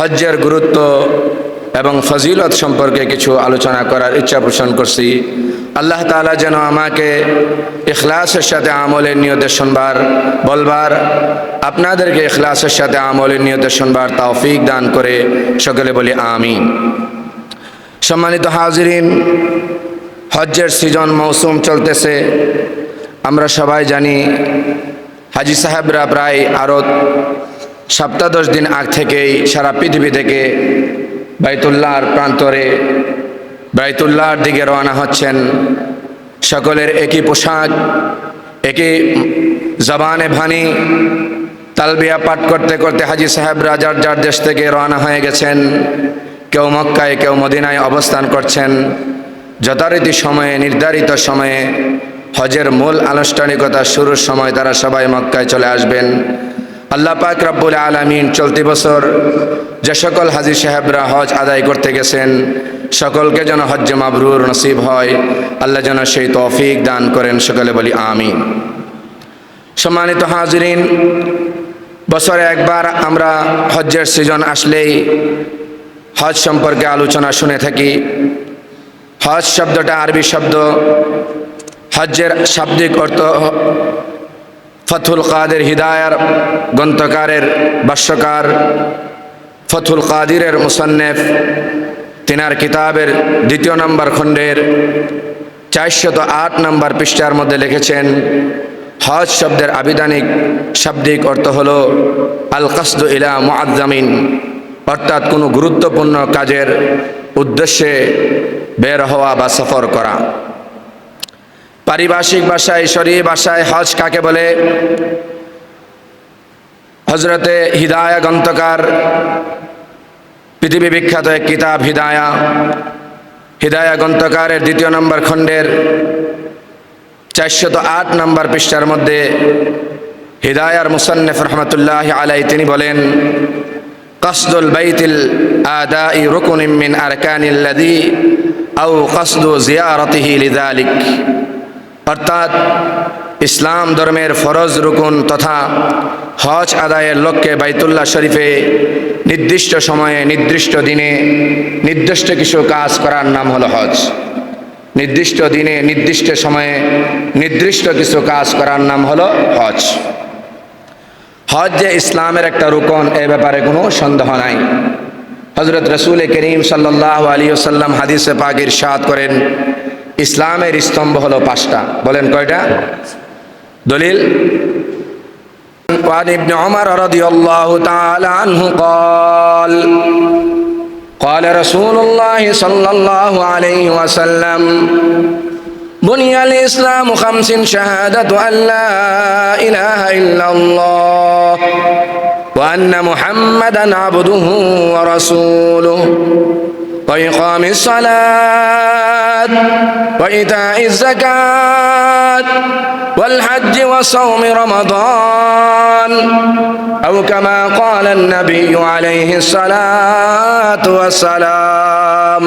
হজ্জের গুরুত্ব এবং ফজিলত সম্পর্কে কিছু আলোচনা করার ইচ্ছা পোষণ করছি। আল্লাহ তাআলা যেন আমাকে ইখলাসের সাথে আমলের নিয়তে শুনবার বলবার, আপনাদেরকে ইখলাসের সাথে আমলের নিয়তে শুনবার তৌফিক দান করে সকলে বলি আমিন। সম্মানিত হাজিরিন, হজ্জের সিজন মৌসুম চলতেছে। আমরা সবাই জানি হাজি সাহেবরা প্রায় আরও 7-10 দিন আগ থেকেই সারা পৃথিবী থেকে বাইতুল্লাহর প্রান্তরে বাইতুল্লাহর দিকে রওনা হচ্ছেন। সকলের একই পোশাক, একই জবানে ভানি, তালবিয়া পাঠ করতে করতে হাজি সাহেবরা যার যার দেশ থেকে রওনা হয়ে গেছেন। কেউ মক্কায়, কেউ মদিনায় অবস্থান করছেন। যথারীতি সময়ে, নির্ধারিত সময়ে হজের মূল আনুষ্ঠানিকতা শুরুর সময় তারা সবাই মক্কায় চলে আসবেন। আল্লাহ পাক রব্বুল আলামিন চলতি বছর যে সকল হাজি সাহেবরা হজ আদায় করতে গেছেন সকলকে যেন হজ্জে মাবরুর নসিব হয়, আল্লাহ যেন সেই তৌফিক দান করেন, সকলে বলি আমিন। সম্মানিত হাজিরিন, বছরে একবার আমরা হজ্জের সিজন আসলেই হজ সম্পর্কে আলোচনা শুনে থাকি। হজ শব্দটা আরবি শব্দ। হজ্জের শাব্দিক অর্থ ফথুল কাদের হিদায়ার গ্রন্থকারের ভাষ্যকার ফথুল কাদিরের মুসান্নেফ তিনার কিতাবের 2 নম্বর খণ্ডের 408 নম্বর পৃষ্ঠার মধ্যে লিখেছেন, হজ শব্দের আবিধানিক শাব্দিক অর্থ হল আল কাসদু ইলা মুআজ্জামিন, অর্থাৎ কোনো গুরুত্বপূর্ণ কাজের উদ্দেশ্যে বের হওয়া বা সফর করা। পারিভাষিক ভাষায়, শরীয়ী ভাষায় হজ কাকে বলে? হজরতে হিদায়া গ্রন্থকার পৃথিবী বিখ্যাত এক কিতাব হিদায়া গ্রন্থকারের 2 নম্বর খণ্ডের 408 নম্বর পৃষ্ঠার মধ্যে হিদায়ার মুসান্নিফ রহমতুল্লাহি আলাইহি তিনি বলেন, কাসদুল বাইতিল আদাই রুকুনিন মিন আরকানিল্লাযী আও কাসদু জিয়ারাতিহি লিযালিক, অর্থাৎ ইসলাম ধর্মের ফরজ রুকুন তথা হজ আদায়ের লক্ষ্যে বাইতুল্লাহ শরীফে নির্দিষ্ট সময়ে, নির্দিষ্ট দিনে, নির্দিষ্ট কিছু কাজ করার নাম হলো হজ। নির্দিষ্ট দিনে, নির্দিষ্ট সময়ে, নির্দিষ্ট কিছু কাজ করার নাম হলো হজ। হজ যে ইসলামের একটা রুকন, এ ব্যাপারে কোনো সন্দেহ নাই। হযরত রাসূল করিম সাল্লাল্লাহু আলাইহি ওয়াসাল্লাম হাদিসে পাক ইরশাদ করেন, ইসলামের স্তম্ভ হলো 5টা। বলেন কয়টা? দলিল, وعن ابن عمر رضي الله تعالى عنه قال قال رسول الله صلى الله عليه وسلم بني الإسلام 5 شهادة أن لا إله إلا الله وأن محمدا عبده ورسوله وإقام الصلاة وإيتاء الزكاة والحج وصوم رمضان أو كما قال النبي عليه الصلاة والسلام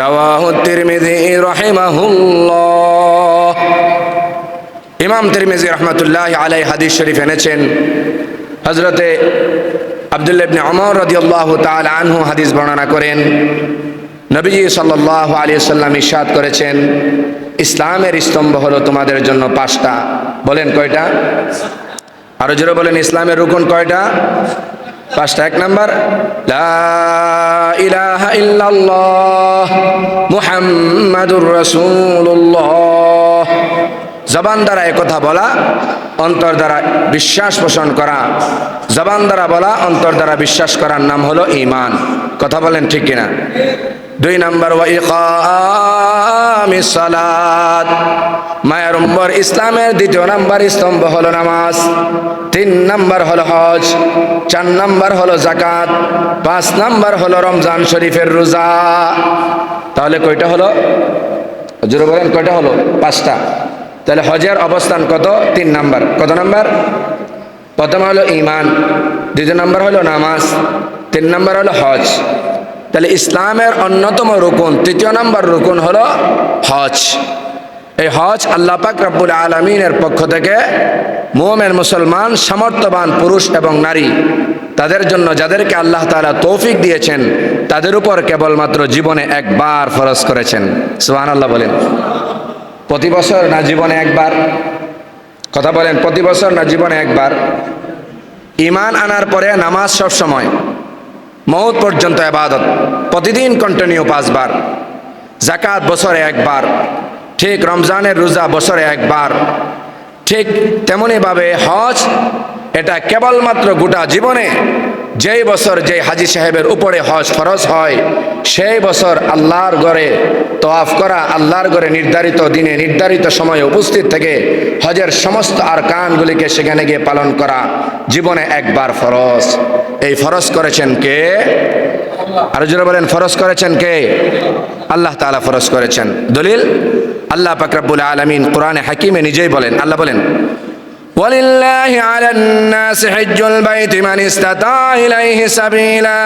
رواه الترمذي رحمه الله। ইমাম তিরমিজি রহমতুল্লাহি আলাইহি হাদিস শরীফ এনেছেন। হযরতে আব্দুল্লাহ ইবনে ওমর রাদিয়াল্লাহু তাআলা আনহু হাদিস বর্ণনা করেন, নবীজি সাল্লাল্লাহু আলাইহি ওয়াসাল্লাম ইরশাদ করেছেন, ইসলামের স্তম্ভ হলো তোমাদের জন্য 5টা। বলেন কয়টা? আরো জোরে বলেন, ইসলামের রুকন কয়টা? 5টা। 1 নাম্বার, লা ইলাহা ইল্লাল্লাহ মুহাম্মাদুর রাসূলুল্লাহ, জবান দ্বারা একথা বলা, অন্তর দ্বারা বিশ্বাস পোষণ করা। জবান দ্বারা বলা, অন্তর দ্বারা বিশ্বাস করার নাম হলো ঈমান। কথা বলেন ঠিক কিনা? 2 নাম্বার, ওয়া ইকামিস সালাত, মায়ের উম্মর ইসলামের 2 নাম্বার স্তম্ভ হলো নামাজ। 3 নাম্বার হলো হজ। 4 নাম্বার হলো যাকাত। 5 নাম্বার হলো রমজান শরীফের রোজা। তাহলে কয়টা হলো? জোরে বলেন, কয়টা হলো? 5টা। তাহলে হজের অবস্থান কত? 3 নাম্বার। কত নাম্বার? প্রথম হলো ঈমান, 2 নাম্বার হলো নামাজ, 3 নাম্বার হলো হজ। তাহলে ইসলামের অন্যতম রুকন, 3য় নাম্বার রুকন হলো হজ। এই হজ আল্লাহ পাক রব্বুল আলামিনের পক্ষ থেকে মুমিন মুসলমান সামর্থ্যবান পুরুষ এবং নারী তাদের জন্য যাদেরকে আল্লাহ তাআলা তৌফিক দিয়েছেন তাদের উপর কেবলমাত্র জীবনে একবার ফরজ করেছেন। সুবহানাল্লাহ বলেন। প্রতি বছর না জীবনে একবার? কথা বলেন, প্রতি বছর না জীবনে একবার? ঈমান আনার পরে নামাজ সব সময়, মওত পর্যন্ত ইবাদত, প্রতিদিন কন্টিনিউ 5 বার। যাকাত বছরে একবার, ঠিক রমজানের রোজা বছরে একবার। ঠিক তেমনিভাবে হজ, এটা কেবলমাত্র গোটা জীবনে যেই বছর যেই হাজী সাহেবের উপরে হজ ফরজ হয় সেই বছর আল্লাহর ঘরে তওয়াফ করা, আল্লাহর ঘরে নির্ধারিত দিনে নির্ধারিত সময়ে উপস্থিত থেকে হজের সমস্ত আরকানগুলিকে সেখানে গিয়ে পালন করা জীবনে একবার ফরজ। এই ফরজ করেছেন কে? আরো জোরে বলেন, ফরজ করেছেন কে? আল্লাহ তাআলা ফরজ করেছেন। দলিল আল্লাহ পাক রব্বুল আলামিন কোরআনে হাকিমে নিজেই বলেন, আল্লাহ বলেন, وَلِلَّهِ عَلَى النَّاسِ حِجُّ الْبَيْتِ مَنِ اسْتَطَاعَ إِلَيْهِ سَبِيلًا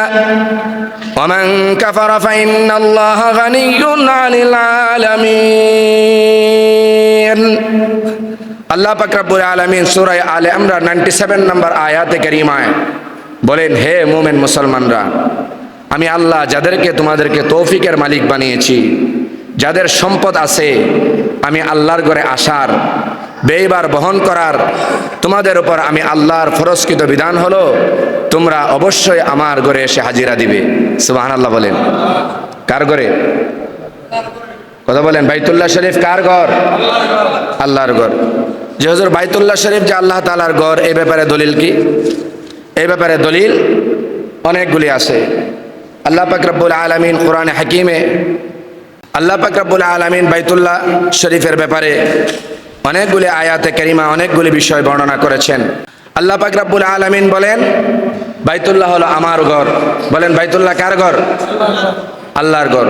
وَمَنْ كَفَرَ فَإِنَّ اللَّهَ غَنِيٌّ عَنِ الْعَالَمِينَ। আল্লাহ পাক রব্বুল আলামিন সূরা আলে ইমরান 97 নম্বর আয়াতে কারিমায় বলেন, হে মুমিন মুসলমানরা, আমি আল্লাহ যাদেরকে তোমাদেরকে তৌফিকের মালিক বানিয়েছি, যাদের সম্পদ আছে, আমি আল্লাহর ঘরে আসার, ব্যয়ভার বহন করার তোমাদের উপর আমি আল্লাহর ফরজকৃত বিধান হলো তোমরা অবশ্যই আমার ঘরে এসে হাজিরা দিবে। সুবহানাল্লাহ বলেন। কার ঘরে? কথা বলেন, বাইতুল্লাহ শরীফ কার ঘর? আল্লাহর ঘর। যে হুজুর বাইতুল্লাহ শরীফ যে আল্লাহ তাআলার ঘর, এই ব্যাপারে দলিল কি? এই ব্যাপারে দলিল অনেকগুলি আছে। আল্লাহ পাক রব্বুল আলামিন কোরআনে হাকিমে আল্লাহ পাক রব্বুল আলামিন বাইতুল্লাহ শরীফের ব্যাপারে অনেকগুলি আয়াতে কারিমা অনেকগুলি বিষয় বর্ণনা করেছেন। আল্লাহ পাক রব্বুল আলামিন বলেন, বাইতুল্লাহ হলো আমার ঘর। বলেন, বাইতুল্লাহ কার ঘর? আল্লাহর ঘর।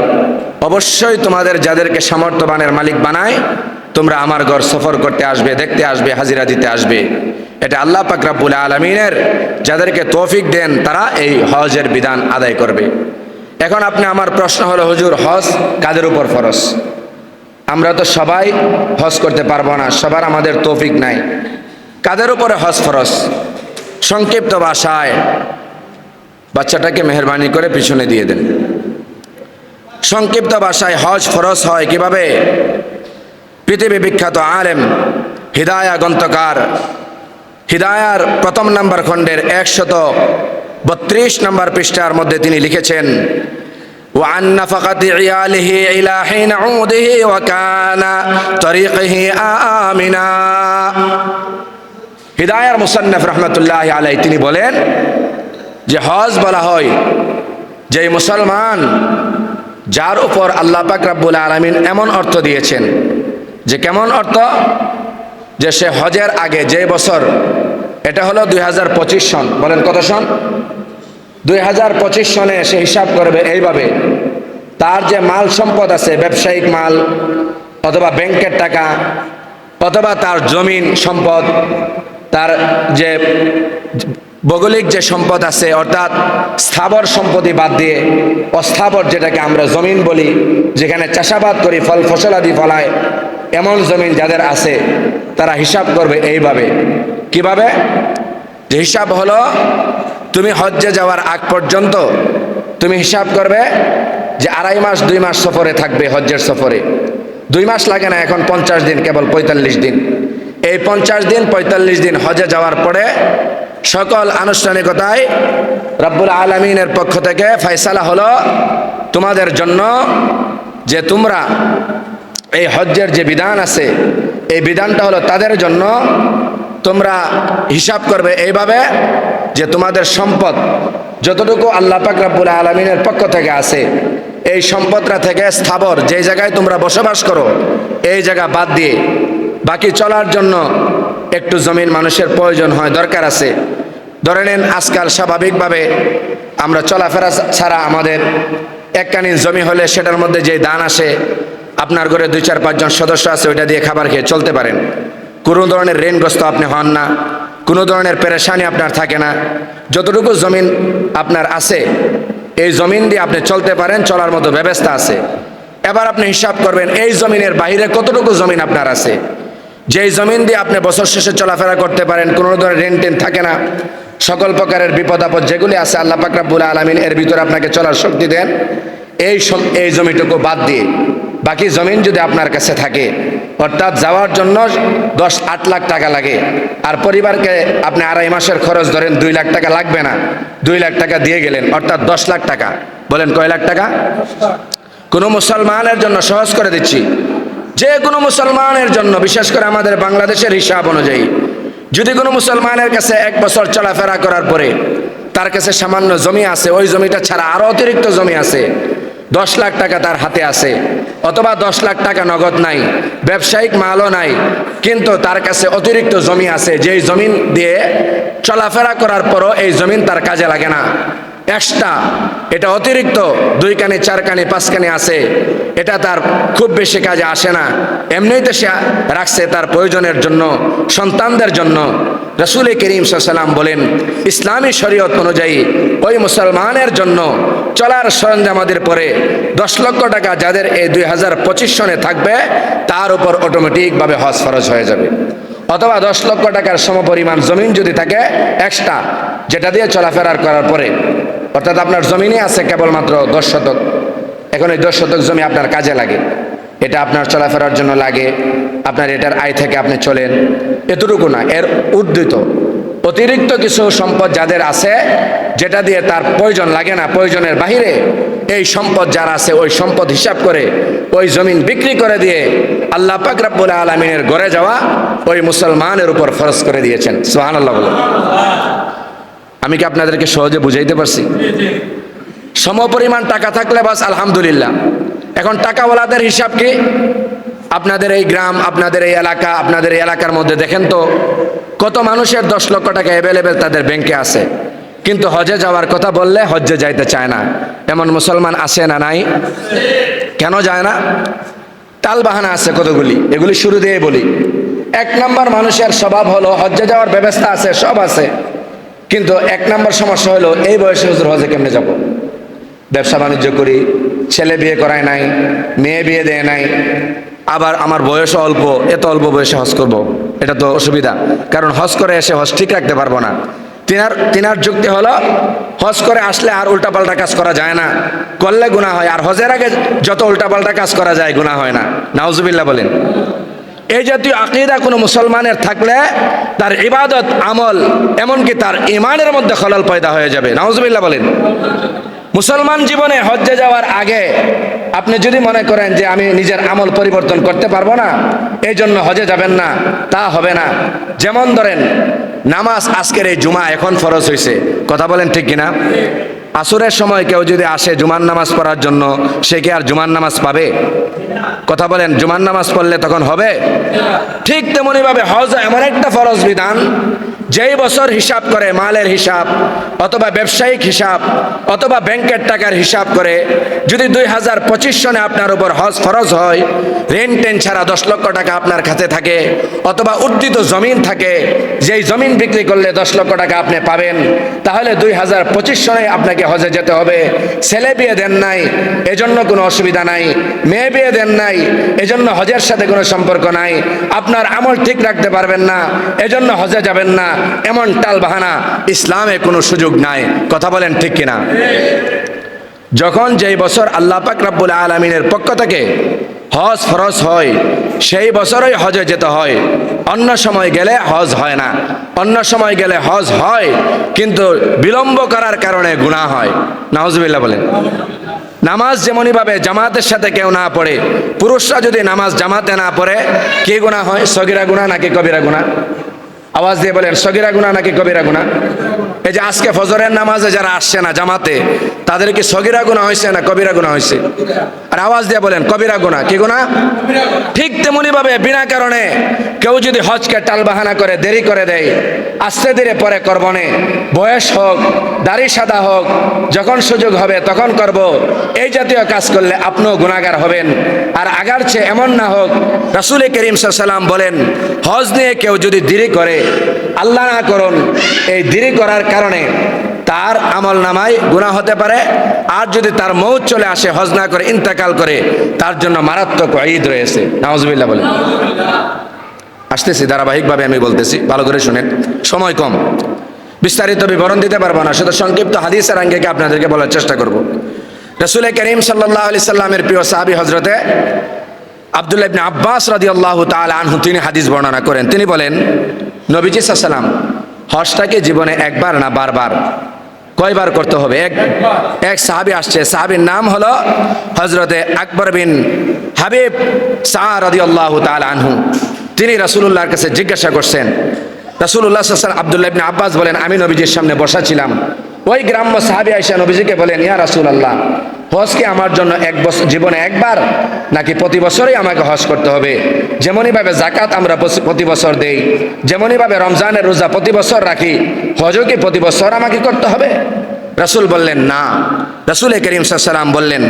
অবশ্যই তোমাদের যাদেরকে সামর্থ্যবানের মালিক বানায় তোমরা আমার ঘর সফর করতে আসবে, দেখতে আসবে, হাজিরা দিতে আসবে। এটা আল্লাহ পাক রব্বুল আলামিনের যাদেরকে তৌফিক দেন তারা এই হজের বিধান আদায় করবে। এখন আপনি, আমার প্রশ্ন হলো, হুজুর হজ কাদের উপর ফরজ? আমরা তো সবাই হজ করতে পারবো না, সবার আমাদের তৌফিক নাই। কাদের উপরে হজ ফরজ? সংক্ষিপ্ত ভাষায়, বাচ্চাটাকে মেহরবানি করে পিছনে দিয়ে দেন। সংক্ষিপ্ত ভাষায় হজ ফরজ হয় কিভাবে? পৃথিবী বিখ্যাত আলেম হিদায়া গ্রন্থকার হিদায়ার 1 নম্বর খণ্ডের 132 নম্বর পৃষ্ঠার মধ্যে তিনি লিখেছেন, وعن نفقة عياله إلى حين عوده وكان طريقه آمنا। হিদায়ার মুসান্নিফ রাহমাতুল্লাহ আলাইহি তিনি বলেন যে হজ বলা হয় যে মুসলমান যার উপর আল্লাহ পাক রব্বুল আলামিন এমন অর্থ দিয়েছেন, যে কেমন অর্থ? যে সে হজের আগে যে বছর, এটা হলো 2025 সন। বলেন কত সন? 2025 সনে সে হিসাব করবে এইভাবে, তার যে মাল সম্পদ আছে, ব্যবসায়িক মাল অথবা ব্যাংকের টাকা অথবা তার জমিন সম্পদ, তার যে ভৌগোলিক যে সম্পদ আছে অর্থাৎ স্থাবর সম্পত্তি বাদ দিয়ে অস্থাবর যেটাকে আমরা জমিন বলি, যেখানে চাষাবাদ করি, ফল ফসলাদি ফলায়, এমন জমিন যাদের আছে তারা হিসাব করবে এইভাবে। কিভাবে? যে হিসাব হলো, তুমি হজ্জে যাওয়ার আগ পর্যন্ত তুমি হিসাব করবে যে 2.5 মাস 2 মাস সফরে থাকবে। হজ্জের সফরে 2 মাস লাগে না, এখন 50 দিন, কেবল 45 দিন। এই 50 দিন 45 দিন হজে যাওয়ার পরে সকল আনুষ্ঠানিকতায় রব্বুল আলামিনের পক্ষ থেকে ফয়সালা হলো তোমাদের জন্য যে তোমরা এই হজ্জের যে বিধান আছে এই বিধানটা হলো তাদের জন্য। তোমরা হিসাব করবে এইভাবে যে তোমাদের সম্পদ যতটুকু আল্লাহ পাক রব্বুল আলামিনের পক্ষ থেকে আছে, এই সম্পদটা থেকে স্থাবর যে জায়গায় তোমরা বসবাস করো এই জায়গা বাদ দিয়ে বাকি চলার জন্য একটু জমিন মানুষের প্রয়োজন হয়, দরকার আছে। ধরে নেন আজকাল স্বাভাবিকভাবে আমরা চলাফেরা ছাড়া আমাদের এককালীন জমি হলে সেটার মধ্যে যে ধান আসে, আপনার ঘরে 2-4-5 জন সদস্য আছে, ওইটা দিয়ে খাবার খেয়ে চলতে পারেন। কোনো ধরনের ঋণগ্রস্ত আপনি হন না, কোনো ধরনের পেরেশানি আপনার থাকে না। যতটুকু জমিন আপনার আছে এই জমিন দিয়ে আপনি চলতে পারেন, চলার মতো ব্যবস্থা আছে। এবার আপনি হিসাব করবেন এই জমিনের বাইরে কতটুকু জমিন আপনার আছে, যেই জমিন দিয়ে আপনি বছর শেষে চলাফেরা করতে পারেন, কোনো ধরনের রেন্ট টেন থাকে না, সকল প্রকারের বিপদ আপদ যেগুলি আছে আল্লাহ পাক রব্বুল আলামিন এর ভিতরে আপনাকে চলার শক্তি দেন। এই জমিটুকু বাদ দিয়ে বাকি জমিন যদি আপনার কাছে থাকে, অর্থাৎ যাওয়ার জন্য 10-8 লাখ টাকা লাগে, আর পরিবারকে আপনি 2.5 মাসের খরচ ধরেন 2 লাখ টাকা লাগবে না, 2 লাখ টাকা দিয়ে গেলেন, অর্থাৎ 10 লাখ টাকা। বলেন কয় লাখ টাকা? কোনো মুসলমানের জন্য, সহজ করে দিচ্ছি, যে কোনো মুসলমানের জন্য, বিশেষ করে আমাদের বাংলাদেশের হিসাব অনুযায়ী, যদি কোনো মুসলমানের কাছে 1 বছর চলাফেরা করার পরে তার কাছে সামান্য জমি আছে, ওই জমিটা ছাড়া আরো অতিরিক্ত জমি আছে, 10 লাখ টাকা তার হাতে আছে, অথবা 10 লাখ টাকা নগদ নাই, ব্যবসায়িক মালও নাই, কিন্তু তার কাছে অতিরিক্ত জমি আছে, যেই জমিন দিয়ে চলাফেরা করার পরও এই জমিন তার কাজে লাগে না, এক্সট্রা, এটা অতিরিক্ত 2 কানি 4 কানি 5 কানি আছে, এটা তার খুব বেশি কাজে আসে না, এমনিতে সে রাখছে তার প্রয়োজনের জন্য, সন্তানদের জন্য। রাসূল করিম সাল্লাল্লাহু আলাইহি ওয়াসাল্লাম বলেন, ইসলামী শরীয়ত অনুযায়ী ওই মুসলমানের জন্য চলার সরঞ্জামাদের পরে 10 লক্ষ টাকা যাদের এই 2025 সনে থাকবে, তার উপর অটোমেটিকভাবে হজ ফরজ হয়ে যাবে। অথবা 10 লক্ষ টাকার সমপরিমাণ জমিন যদি থাকে এক্সট্রা, যেটা দিয়ে চলাফেরা করার পরে, অর্থাৎ আপনার জমিনই আছে কেবলমাত্র 10 শতক, এখন এই 10 শতক জমি আপনার কাজে লাগে, এটা আপনার চলাফেরার জন্য লাগে, আপনার এটার আয় থেকে আপনি চলেন, এতটুকু না, এর উর্ধ্বিত অতিরিক্ত কিছু সম্পদ যাদের আছে, যেটা দিয়ে তার প্রয়োজন লাগে না, প্রয়োজনের বাহিরে এই সম্পদ যার আছে, ওই সম্পদ হিসাব করে ওই জমিন বিক্রি করে দিয়ে আল্লাহ পাক রব্বুল আলামিনের ঘরে যাওয়া ওই মুসলমানের উপর ফরজ করে দিয়েছেন। সুবহানাল্লাহ বলেন। আমি কি আপনাদেরকে সহজে বুঝাইতে পারছি? সমপরিমাণ টাকা থাকলে বাস আলহামদুলিল্লাহ। এখন টাকাওয়ালাদের হিসাব কি? আপনাদের এই গ্রাম, আপনাদের এই এলাকা, আপনাদের এই এলাকার মধ্যে দেখেন তো কত মানুষের 10 লক্ষ টাকা অ্যাভেলেবেল তাদের ব্যাংকে আছে, কিন্তু হজে যাওয়ার কথা বললে হজ্জে যাইতে চায় না, এমন মুসলমান আছে না নাই? কেন যায় না? টাল বাহানা আছে কতগুলি, এগুলি শুরু দিয়ে বলি। 1 নম্বর, মানুষের স্বভাব হলো হজ্জে যাওয়ার ব্যবস্থা আছে, সব আছে, কিন্তু 1 নম্বর সমস্যা হলো এই বয়সে হুজুর হজে কেমনে যাব? ব্যবসা বাণিজ্য করি, ছেলে বিয়ে করায় নাই, মেয়ে বিয়ে দেয় নাই, আবার আমার বয়স অল্প, এত অল্প বয়সে হজ করব, এটা তো অসুবিধা, কারণ হজ করে এসে হজ ঠিক রাখতে পারবো না। তিনার যুক্তি হলো হজ করে আসলে আর উল্টাপাল্টা কাজ করা যায় না, করলে গুনাহ হয়, আর হজের আগে যত উল্টাপাল্টা কাজ করা যায় গুনাহ হয় না। নাউজুবিল্লাহ বলেন। এই জাতীয় আকীদা কোনো মুসলমানের থাকলে তার ইবাদত আমল, এমনকি তার ঈমানের মধ্যে খলল পয়দা হয়ে যাবে। নাউজুবিল্লাহ বলেন। মুসলমান জীবনে হজ্জে যাওয়ার আগে আপনি যদি মনে করেন যে আমি নিজের আমল পরিবর্তন করতে পারবো না, এই জন্য হজে যাবেন না, তা হবে না। যেমন ধরেন নামাজ, আজকের এই জুমা এখন ফরজ হয়েছে, কথা বলেন ঠিক কিনা? আসরের সময় কেউ যদি আসে জুমার নামাজ পড়ার জন্য, সে কি আর জুমার নামাজ পাবে? কথা বলেন, জুমার নামাজ পড়লে তখন হবে? ঠিক তেমনি ভাবে হজ এমন একটা ফরজ বিধান, যেই বছর হিসাব করে মালের হিসাব, অথবা ব্যবসায়িক হিসাব, অথবা ব্যাংকের টাকার হিসাব করে যদি 2025 সনে আপনার উপর হজ ফরজ হয়, রেন্ট টেন ছাড়া 10 লক্ষ টাকা আপনার কাছে থাকে, অথবা উর্জিত জমিন থাকে, যেই জমিন বিক্রি করলে 10 লক্ষ টাকা আপনি পাবেন, তাহলে 2025 সনে আপনাকে হজে যেতে হবে। ছেলে বিয়ে দেন নাই, এজন্য কোনো অসুবিধা নাই, মেয়ে বিয়ে দেন নাই, এজন্য হজের সাথে কোনো সম্পর্ক নাই, আপনার আমল ঠিক রাখতে পারবেন না, এজন্য হজে যাবেন না, এমন টাল বাহানা ইসলামে কোনো সুযোগ নাই। কথা বলেন ঠিক কিনা? যখন যেই বছর আল্লাহ পাক রব্বুল আলামিনের পক্ষ থেকে হজ ফরজ হয়, সেই বছরই হজে যেতে হয়, অন্য সময় গেলে হজ হয় না। অন্য সময় গেলে হজ হয়, কিন্তু বিলম্ব করার কারণে গুনাহ হয়। নাউজুবিল্লাহ বলেন। নামাজ যেমনইভাবে জামাতের সাথে কেউ না পড়ে, পুরুষরা যদি নামাজ জামাতে না পড়ে, কি গুনাহ হয়? সগীরা গুনাহ নাকি কবিরা গুনাহ? আওয়াজ দিয়ে বলেন, সগীরা গুনাহ নাকি কবিরা গুনাহ? এই যে আজকে ফজরের নামাজে যারা আসছে না জামাতে, তাদের কি সগীরা গুনাহ হয়েছে না কবিরা গুনাহ হয়েছে? আর আওয়াজ দিয়ে বলেন, কবিরা গুনাহ। কি গুনাহ? ঠিক তেমনি ভাবে বিনা কারণে কেউ যদি হজকে টালবাহানা করে, দেরি করে দেয়, আস্তে ধীরে পরে করবনে, বয়স হোক, দাড়ি সাদা হোক, যখন সুযোগ হবে তখন করব, এই জাতীয় কাজ করলে আপনিও গুনাহগার হবেন। আর আগার চেয়ে এমন না হোক, রাসূল করিম সাল্লাল্লাহু আলাইহি ওয়াসাল্লাম বলেন, হজ নিয়ে কেউ যদি দেরি করে, আল্লাহ না করুন, এই দেরি করার কারণে তার আমল নামায় গুনাহ হতে পারে। আর যদি তার মৌত চলে আসে, হজ না করে ইন্তেকাল করে, তার জন্য মারাত্মক ঈদ রয়েছে। নাউজুবিল্লাহ বলেন। আসতেছি, ধারাবাহিকভাবে আমি বলতেছি, ভালো করে শুনেন, সময় কম, বিস্তারিত বিবরণ দিতে পারবো না, শুধু সংক্ষিপ্ত হাদিসের আঙ্গিকে আপনাদেরকে বলার চেষ্টা করব। রাসূল করিম সাল্লাল্লাহু আলাইহি সাল্লামের প্রিয় সাহাবী হযরতে আব্দুল্লাহ ইবনে আব্বাস রাদিয়াল্লাহু তাআলা আনহু তিনি হাদিস বর্ণনা করেন। তিনি বলেন, নবীজি সাল্লাল্লাহু আলাইহি সাল্লাম হজটাকে জীবনে একবার না বারবার, কয়বার করতে হবে? এক সাহাবী আসছে, সাহাবীর নাম হলো হযরতে আকবর বিন হাবিব সাআ রাদিয়াল্লাহু তাআলা আনহু। তিনি রাসূলুল্লাহর কাছে জিজ্ঞাসা করছেন। রাসূলুল্লাহ সাল্লাল্লাহু আলাইহি ওয়াসাল্লাম, আব্দুল্লাহ ইবনে আব্বাস বলেন, আমি নবীজির সামনে বসা ছিলাম। ওই গ্রাম্য সাহাবী আয়েশা নবীজিকে বলেন, ইয়া রাসূলুল্লাহ, হজ কি আমার জন্য জীবনে একবার, নাকি প্রতি বছরই আমাকে হজ করতে হবে? যেমনইভাবে জাকাত আমরা প্রতি বছর দেই, যেমনইভাবে রমজানের রোজা প্রতি বছর রাখি, হজও কি প্রতি বছর আমাকে করতে হবে? রাসূল বললেন, না। রাসূল করিম সাল্লাল্লাহু আলাইহি ওয়াসাল্লাম বললেন,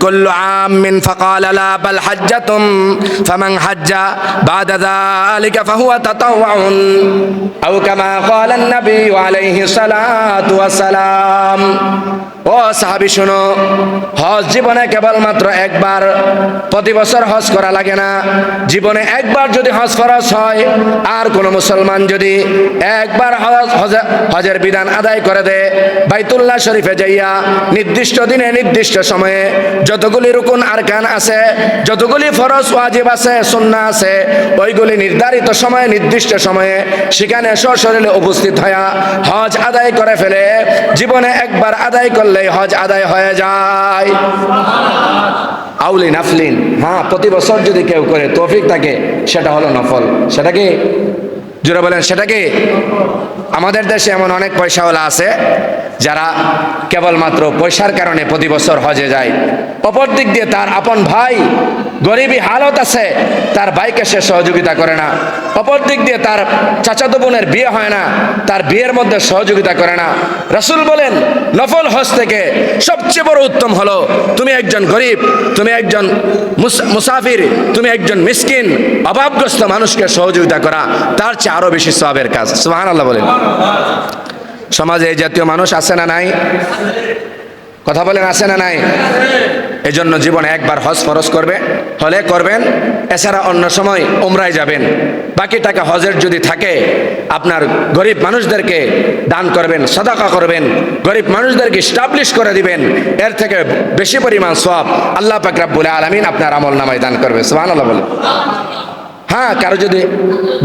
কুল্লু আমিন ফাকালা লা বাল হাজ্জাতুম ফামান হাজ্জা বাদা যালিকা ফাহুয়া তাতাওউন আও কামা ক্বালা an-নবী আলাইহি সালাতু ওয়াস সালাম। ও সাহাবী শোনো, হজ জীবনে কেবলমাত্র একবার, প্রতি বছর হজ করা লাগে না। জীবনে একবার যদি হজ ফরজ হয়, আর কোন মুসলমান যদি একবার হজের বিধান আদায় করে দেয়, বাইতুল্লাহ শরীফে যাইয়া নির্দিষ্ট দিনে নির্দিষ্ট সময়ে যতগুলি রুকুন আরকান আছে, যতগুলি ফরজ ওয়াজিব আছে, সুন্নাহ আছে, ওইগুলি নির্ধারিত সময়ে নির্দিষ্ট সময়ে সেখানে সশরীরে উপস্থিত হয়ে হজ আদায় করে ফেলে, জীবনে একবার আদায় করলে হজ আদায় হয়ে যায়। আউলি নাফলিন, হ্যাঁ, প্রতি বছর যদি কেউ করে তৌফিক থাকে, সেটা হলো নফল। সেটা কি? জোরে বলেন, সেটা কি? আমাদের দেশে এমন অনেক পয়সাওয়ালা আছে যারা কেবলমাত্র পয়সার কারণে প্রতি বছর হজে যায়। অপর দিক দিয়ে তার আপন ভাই গরিবী হালত আছে, তার ভাইকে সে সহযোগিতা করে না। অপর দিক দিয়ে তার চাচাতো বোনের বিয়ে হয় না, তার বিয়ের মধ্যে সহযোগিতা করে না। রাসূল বলেন, নফল হজ থেকে সবচেয়ে বড় উত্তম হলো তুমি একজন গরিব, তুমি একজন মুসাফির, তুমি একজন মিসকিন অভাবগ্রস্ত মানুষকে সহযোগিতা করা, তার চেয়ে আরো বেশি সওয়াবের কাজ। সুবহানাল্লাহ বলেন। সমাজে এই জাতীয় মানুষ আছে না নাই? কথা বলেন, আছে না নাই? এজন্য জীবনে একবার হজ ফরজ করবেন, এছাড়া অন্য সময় উমরায় যাবেন। বাকি টাকা হজের যদি থাকে, আপনার গরিব মানুষদেরকে দান করবেন, সাদাকা করবেন, গরিব মানুষদেরকে এস্টাবলিশ করে দিবেন। এর থেকে বেশি পরিমাণ সওয়াব আল্লাহ পাক রব্বুল আলামিন আপনার আমল নামায় দান করবে। সুবহানাল্লাহ বলেন। হ্যাঁ, কারো যদি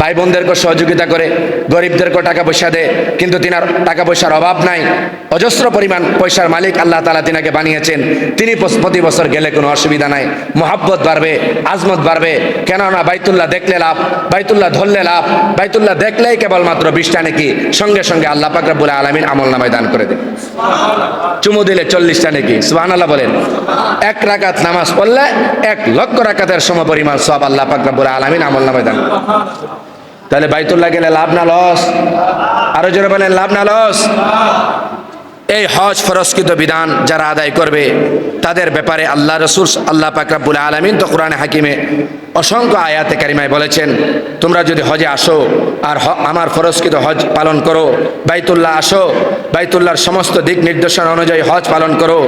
ভাই বোনদেরকে সহযোগিতা করে, গরিবদেরকে টাকা পয়সা দেয়, কিন্তু তিনার টাকা পয়সার অভাব নাই, অজস্র পরিমাণ পয়সার মালিক আল্লাহ তাআলা তিনাকে বানিয়েছেন, তিনি প্রতি বছর গেলে কোনো অসুবিধা নাই, মহাব্বত বাড়বে, আজমত বাড়বে। কেননা বাইতুল্লাহ দেখলে লাভ, বাইতুল্লাহ ধরলে লাভ, বাইতুল্লাহ দেখলেই কেবলমাত্র 20টা নেকি সঙ্গে সঙ্গে আল্লাহ পাক রব্বুল আলামিন আমল নামায় দান করে দেন। চুমু দিলে 40টা নেকি। সুবহানাল্লাহ বলেন। 1 রাকাত নামাজ পড়লে 1 লক্ষ রাকাতের সমপরিমাণ সওয়াব আল্লাহ পাক রব্বুল আলামিন আমল নামায় দান। তাহলে বাইতুল্লাহ গেলে লাভ না লস? আরো জোরে বলেন, লাভ না লস? এই হজ ফরজকৃত বিধান যারা আদায় করবে, তাদের ব্যাপারে আল্লাহ রাসূল আল্লাহ পাক রব্বুল আলামিন তো কোরআনে হাকিমে অসংখ্য আয়াতে কারিমায় বলেছেন, তোমরা যদি হজে আসো আর আমার ফরজকৃত হজ পালন করো, বাইতুল্লাহ আসো, বাইতুল্লাহর সমস্ত দিক নির্দেশনা অনুযায়ী হজ পালন করো,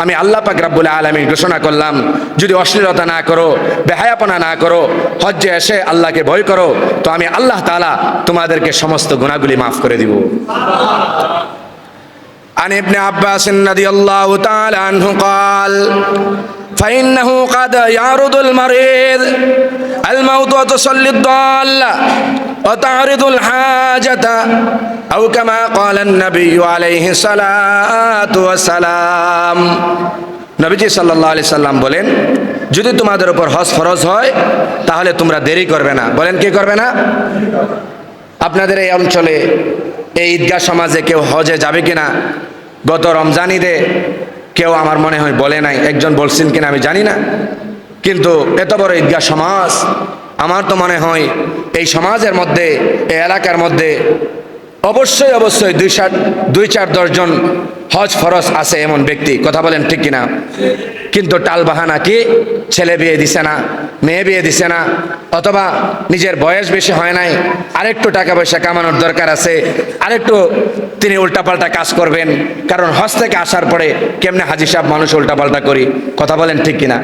আমি আল্লাহ পাক রব্বুল আলামিন ঘোষণা করলাম, যদি অশ্লীলতা না করো, বেহায়াপনা না করো, হজ্জে এসে আল্লাহকে ভয় করো, তো আমি আল্লাহ তাআলা তোমাদেরকে সমস্ত গুনাহগুলি মাফ করে দিব। عن ابن عباس رضي الله تعالى عنه قال فإنه قد يعرض المريض الموت وتصلي الضال وتعرض الحاجة أو كما قال النبي عليه الصلاة والسلام। নবীজি সাল্লাল্লাহু আলাইহি সাল্লাম বলেন, যদি তোমাদের উপর হজ ফরজ হয় তাহলে তোমরা দেরি করবে না। বলেন, কি করবে না? আপনাদের এই অঞ্চলে এই ঈদগাহ সমাজে কেউ হজে যাবে কিনা? গত রমজান ঈদে কেউ আমার মনে হয় বলে নাই, একজন বলছেন কিনা আমি জানি না, কিন্তু এত বড় ঈদগাহ সমাজ, আমার তো মনে হয় এই সমাজের মধ্যে, এই এলাকার মধ্যে অবশ্যই অবশ্যই 2-4-10 জন হজ ফরজ আছে এমন ব্যক্তি, কথা বলেন ঠিক কিনা? কিন্তু টাল বাহানা কি, ছেলে বিয়ে দিছে না, মেয়ে বিয়ে দিছে না, অথবা নিজের বয়স বেশি হয় নাই, আরেকটু টাকা পয়সা কামানোর দরকার আছে, আরেকটু তিনি উল্টাপাল্টা কাজ করবেন। কারণ হজ থেকে আসার পরে কেমনে হাজি সাহেব মানুষ উল্টাপাল্টা করি, কথা বলেন ঠিক কিনা?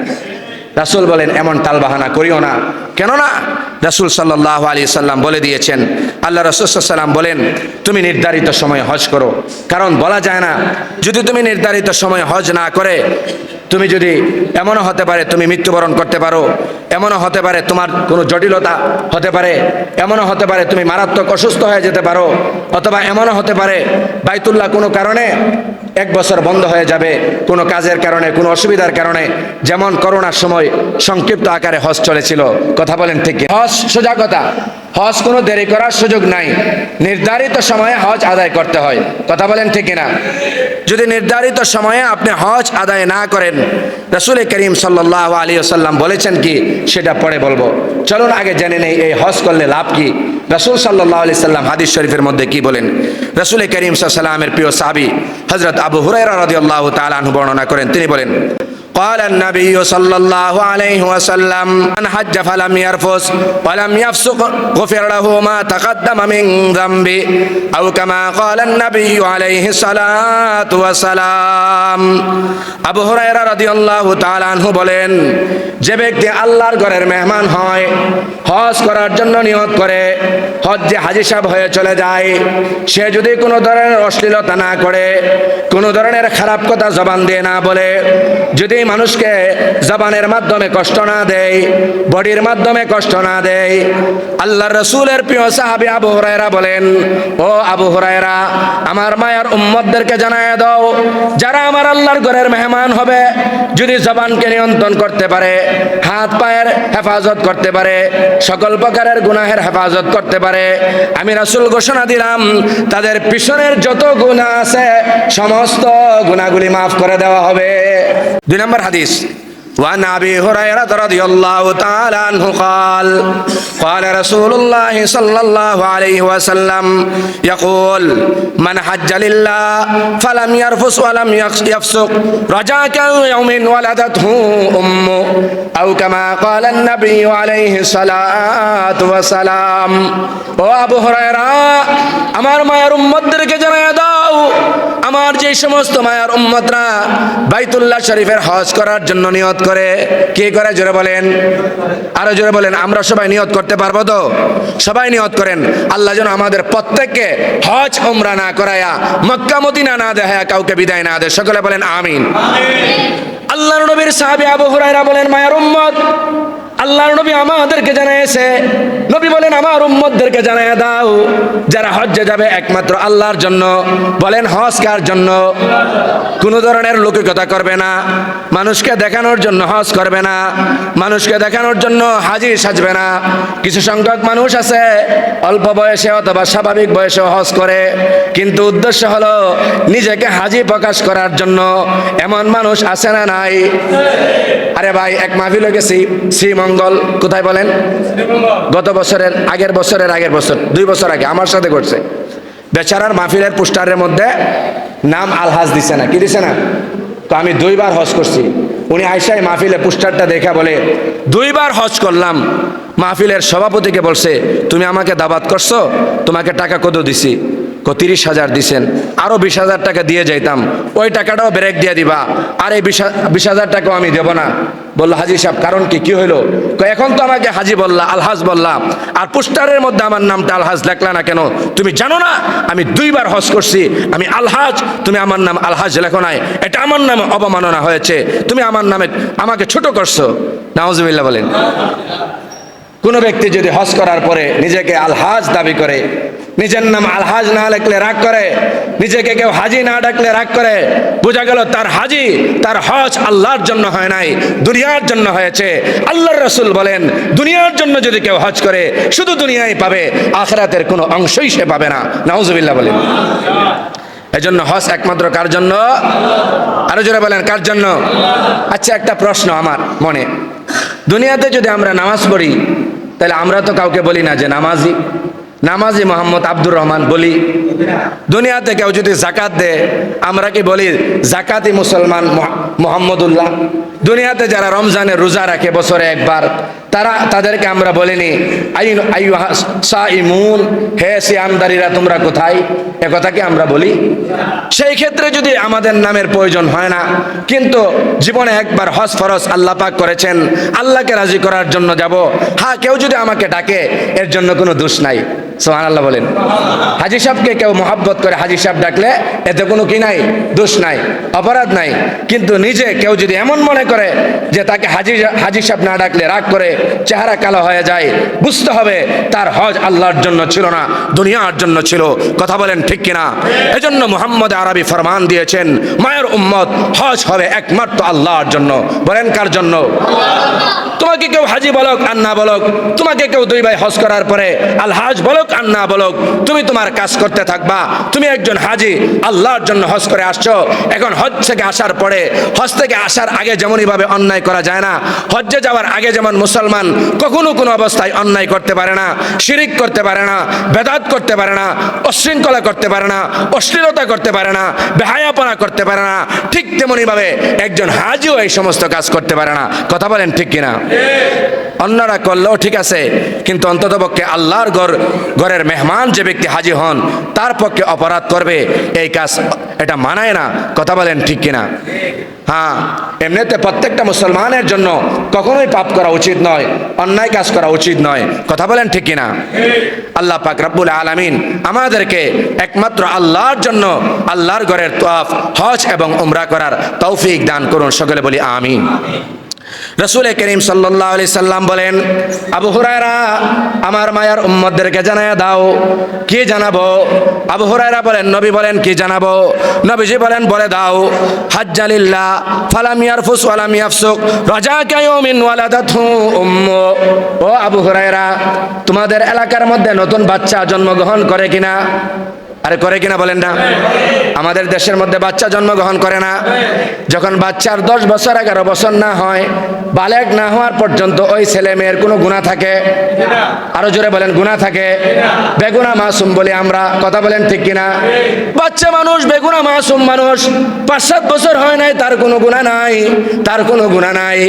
রাসূল বলেন এমন টালবাহানা করিও না। কেননা রাসূল সাল্লাল্লাহু আলাইহি সাল্লাম বলে দিয়েছেন, আল্লাহ রাসূল সাল্লাল্লাহু আলাইহি সাল্লাম বলেন তুমি নির্ধারিত সময়ে হজ করো। কারণ বলা যায় না, যদি তুমি নির্ধারিত সময়ে হজ না করে, তুমি যদি, এমনও হতে পারে তুমি মৃত্যুবরণ করতে পারো, এমনও হতে পারে তোমার কোনো জটিলতা হতে পারে, এমনও হতে পারে তুমি মারাত্মক অসুস্থ হয়ে যেতে পারো, অথবা এমনও হতে পারে বাইতুল্লাহ কোনো কারণে 1 বছর বন্ধ হয়ে যাবে, কোনো কাজের কারণে, কোনো অসুবিধার কারণে। যেমন করোনার সময় সংক্ষিপ্ত আকারে হজ চলেছিল, কথা বলেন ঠিক কি? হজ সোজা কথা, হজ কোনো দেরি করার সুযোগ নাই, নির্ধারিত সময়ে হজ আদায় করতে হয়, কথা বলেন ঠিক কিনা? যদি নির্ধারিত সময়ে আপনি হজ আদায় না করেন, রাসূল করিম সাল্লাল্লাহু আলাইহি ওয়াসাল্লাম বলেছেন কি, সেটা পরে বলবো। চলুন আগে জেনে নেই এই হজ করলে লাভ কি। রাসূল সাল্লাল্লাহু আলাইহি সাল্লাম হাদিস শরীফের মধ্যে কি বলেন? রাসূল করিম সাল্লাল্লাহু আলাইহি ওয়াসাল্লামের প্রিয় সাহাবী হযরত আবু হুরায়রা রাদিয়াল্লাহু তাআলা আনহু বর্ণনা করেন, তিনি বলেন, قال النبي صلى الله عليه وسلم من حج فلم يرفث ولم يفسق غفر له ما تقدم من ذنبه أو كما قال النبي عليه الصلاة والسلام। আবু হুরায়রা রাদিয়াল্লাহু তাআলা আনহু বলেন, যে ব্যক্তি আল্লাহর ঘরের মেহমান হয়, হজ করার জন্য নিয়ত করে হজ্জে হাজী সাহেব হয়ে চলে যায়, সে যদি কোনো ধরনের অশ্লীলতা না করে, কোনো ধরনের খারাপ কথা জবান দিয়ে না বলে, যদি মানুষকে জবানের মাধ্যমে কষ্ট না দেয়, বডির মাধ্যমে কষ্ট না দেয়, আল্লাহর রাসূলের প্রিয় সাহাবী আবু হুরায়রা বলেন, ও আবু হুরায়রা, আমার মায়ার উম্মতদেরকে জানায় দাও, যারা আমার আল্লাহর ঘরের মেহমান হবে, যদি জবানকে নিয়ন্ত্রণ করতে পারে, হাত পায়ের হেফাজত করতে পারে, সকল প্রকারের গুনাহের হেফাজত করতে পারে, আমি রাসূল ঘোষণা দিলাম তাদের পিছনের যত গুনাহ আছে সমস্ত গুনাহগুলি মাফ করে দেওয়া হবে। 2 নম্বর হাদিস, وعن أبي هريرة رضي الله تعالى عنه قال قال رسول الله صلى الله عليه وسلم يقول من حج لله فلم يرفث ولم يفسق رجع كيوم ولدته أمه أو كما قال النبي عليه الصلاة والسلام। ও আবু হুরায়রা, আমার মায়ের উম্মতদেরকে জানায় দাও, আমার যে সমস্ত মায়ের উম্মতরা বাইতুল্লাহ শরীফের হজ করার জন্য নিয়ত করে, কি করে জোরে বলেন, আরো জোরে বলেন, আমরা সবাই নিয়ত করতে পারবো তো? সবাই নিয়ত করেন, আল্লাহ যেন আমাদের প্রত্যেককে হজ উমরা না করায়া, মক্কা মদিনা না দেখায়া কাউকে বিদায় না দেয়। সকলে বলেন আমিন। আল্লাহর নবীর সাহাবী আবু হুরায়রা বলেন, মায়ের উম্মত, আল্লাহর নবী আমাদেরকে জানাইছে, নবী বলেন আমার উম্মতদেরকে জানায় দাও, যারা হজ্জে যাবে একমাত্র আল্লাহর জন্য। বলেন হজ কার জন্য? কোনো ধরনের লৌকিকতা করবে না, মানুষকে দেখানোর জন্য হজ করবে না, মানুষকে দেখানোর জন্য হাজি সাজবে না। কিছু সংখ্যক মানুষ আছে অল্প বয়সে অথবা স্বাভাবিক বয়সে হজ করে, কিন্তু উদ্দেশ্য হলো নিজেকে হাজি প্রকাশ করার জন্য। এমন মানুষ আছে না নাই? আরে ভাই, এক মাহফিলে গেছি, শ্রীমঙ্গল, কোথায় বলেন? গত বছরের আগের বছর 2 বছর আগে আমার সাথে ঘটছে। বেচারার মাহফিলের পোস্টারের মধ্যে নাম আলহাজ দিছে না, কি দিছে না? তো আমি 2 বার হজ করছি। উনি আইসাই মাহফিলে পোস্টারটা দেখা বলে 2 বার হজ করলাম। মাহফিলের সভাপতিকে বলছে, তুমি আমাকে দাওয়াত করছো, তোমাকে টাকা কত দিছি? 30,000 দিছেন, আরো 20,000 টাকা দিয়ে যাইতাম, ওই টাকাটাও ব্রেক দিয়ে দিবা, আর এই 20,000 টাকাও আমি দেব না। বললো হাজি সাহেব কারণ কি, কি হইলো? এখন তো আমাকে হাজি বললা, আলহাজ বললা, আর পোস্টারের মধ্যে আমার নামটা আলহাজ লেখলা না কেন? তুমি জানো না আমি 2 বার হজ করছি, আমি আলহাজ, তুমি আমার নাম আলহাজ লেখো নাই, এটা আমার নামে অবমাননা হয়েছে, তুমি আমার নামে আমাকে ছোট করছো। নাউজুবিল্লাহ বলেন। কোন ব্যক্তি যদি হজ করার পরে নিজেকে আলহাজ দাবি করে, নিজের নাম আলহাজ না লেখলে রাগ করে, নিজেকে কেউ হাজি না ডাকলে রাগ করে, বোঝা গেল তার হাজি, তার হজ আল্লাহর জন্য হয় নাই, দুনিয়ার জন্য হয়েছে। আল্লাহর রাসূল বলেন, দুনিয়ার জন্য যদি কেউ হজ করে শুধু দুনিয়াই পাবে, আখিরাতের কোনো অংশই সে পাবে না। নাউজুবিল্লাহ বলেন। এজন্য হজ একমাত্র কার জন্য? আরো জোরে বলেন, কার জন্য? আচ্ছা, একটা প্রশ্ন আমার মনে, দুনিয়াতে যদি আমরা নামাজ পড়ি, তাহলে আমরা তো কাউকে বলি না যে নামাজি, নামাজি মোহাম্মদ আব্দুর রহমান বলি? দুনিয়াতে কেউ যদি জাকাত দেয় আমরা কি বলি জাকাতি মুসলমান মোহাম্মদুল্লাহ? দুনিয়াতে যারা রমজানের রোজা রাখে বছরে একবার, তাদেরকে আমরা বলিনি আইয়ুহা সাইমুন, হে সিয়ামদারীরা তোমরা কোথায়? একথা কি আমরা বলি? সেই ক্ষেত্রে যদি আমাদের নামের প্রয়োজন হয় না, কিন্তু জীবনে একবার হজ ফরজ আল্লাহ পাক করেছেন, আল্লাহকে রাজি করার জন্য যাব। হ্যাঁ, কেউ যদি আমাকে ডাকে এর জন্য কোনো দোষ নাই। সুবহানাল্লাহ বলেন। হাজী সাহেবকে কেউ মহব্বত করে হাজী সাহেব ডাকলে এতে কোনো কি নাই, দোষ নাই, অপরাধ নাই। কিন্তু নিজে কেউ যদি এমন মনে করে যে তাকে হাজী সাহেব না ডাকলে রাগ করে চেহারা কালো হয়ে যায়, বুঝতে হবে তার হজ আল্লাহর জন্য ছিল না, দুনিয়ার জন্য ছিল। কথা বলেন ঠিক কিনা? এজন্য মুহাম্মদ আরবি ফরমান দিয়েছেন, মায়ের উম্মত হজ হবে একমাত্র আল্লাহর জন্য। বলেন কার জন্য? তোমাকে কেউ হাজী বলক আর না বলক, তোমাকে কেউ 2 ভাই হজ করার পরে আল হাজ বলক আর না বলক, তুমি তোমার কাজ করতে থাকবা। তুমি একজন হাজী, আল্লাহর জন্য হজ করে আসছো। এখন হজ থেকে আসার পরে, হজ থেকে আসার আগে যেমনই ভাবে অন্যায় করা যায় না, হজ্জে যাওয়ার আগে যেমন মুসলমান কখনো কোনো অবস্থায় অন্যায় করতে পারে না, শিরিক করতে পারে না, বেদাত করতে পারে না, অশৃঙ্খলা করতে পারে না, অশ্লীলতা করতে পারে না, বেহায়াপনা করতে পারে না, ঠিক তেমনি ভাবে একজন হাজীও এই সমস্ত কাজ করতে পারে না। কথা বলেন ঠিক কিনা? অন্যরা করলেও ঠিক আছে, কিন্তু অন্ততপক্ষে আল্লাহর ঘরের মেহমান যে ব্যক্তি হাজী হন তার পক্ষে অপরাধ করবে, এই কাজ এটা মানায় না। কথা বলেন ঠিক কিনা? হ্যাঁ, এমনিতে প্রত্যেকটা মুসলমানের জন্য কখনোই পাপ করা উচিত নয়, অন্যায় কাজ করা উচিত নয়। কথা বলেন ঠিক কিনা? আল্লাহ পাক রব্বুল আলামিন আমাদেরকে একমাত্র আল্লাহর জন্য আল্লাহর ঘরের তওয়াফ, হজ এবং উমরা করার তৌফিক দান করুন। সকলে বলি আমিন। রাসূল করিম সাল্লাল্লাহু আলাইহি সাল্লাম বলেন, আবু হুরায়রা আমার মায়ার উম্মতদেরকে জানায়া দাও। কি জানাবো? আবু হুরায়রা বলেন, নবী বলেন কি জানাবো? নবীজি বলেন, বলে দাও, হাজ্জালিল্লাহ ফালাম ইয়ারফুস ওয়ালাম ইয়াফসুক রাজাকা ইয়াউমিন ওয়ালাদাতহু উম্মু। ও আবু হুরায়রা, তোমাদের এলাকার মধ্যে নতুন বাচ্চা জন্মগ্রহণ করে কিনা? আরে করে কিনা বলেন না? আমাদের দেশের মধ্যে বাচ্চা জন্মগ্রহণ করে না। যখন বাচ্চার 10 বছর 11 বছর না হয়, বালেগ না হওয়ার পর্যন্ত ওই ছেলে মেয়ের কোনো গুনাহ থাকে? আরো জোরে বলেন, গুনাহ থাকে? বেগুনাহ মাসুম বলি আমরা। কথা বলেন ঠিক কিনা? বাচ্চা মানুষ, বেগুনাহ মাসুম মানুষ, 5-7 বছর হয় নাই, তার কোনো গুনাহ নাই, তার কোনো গুনাহ নাই।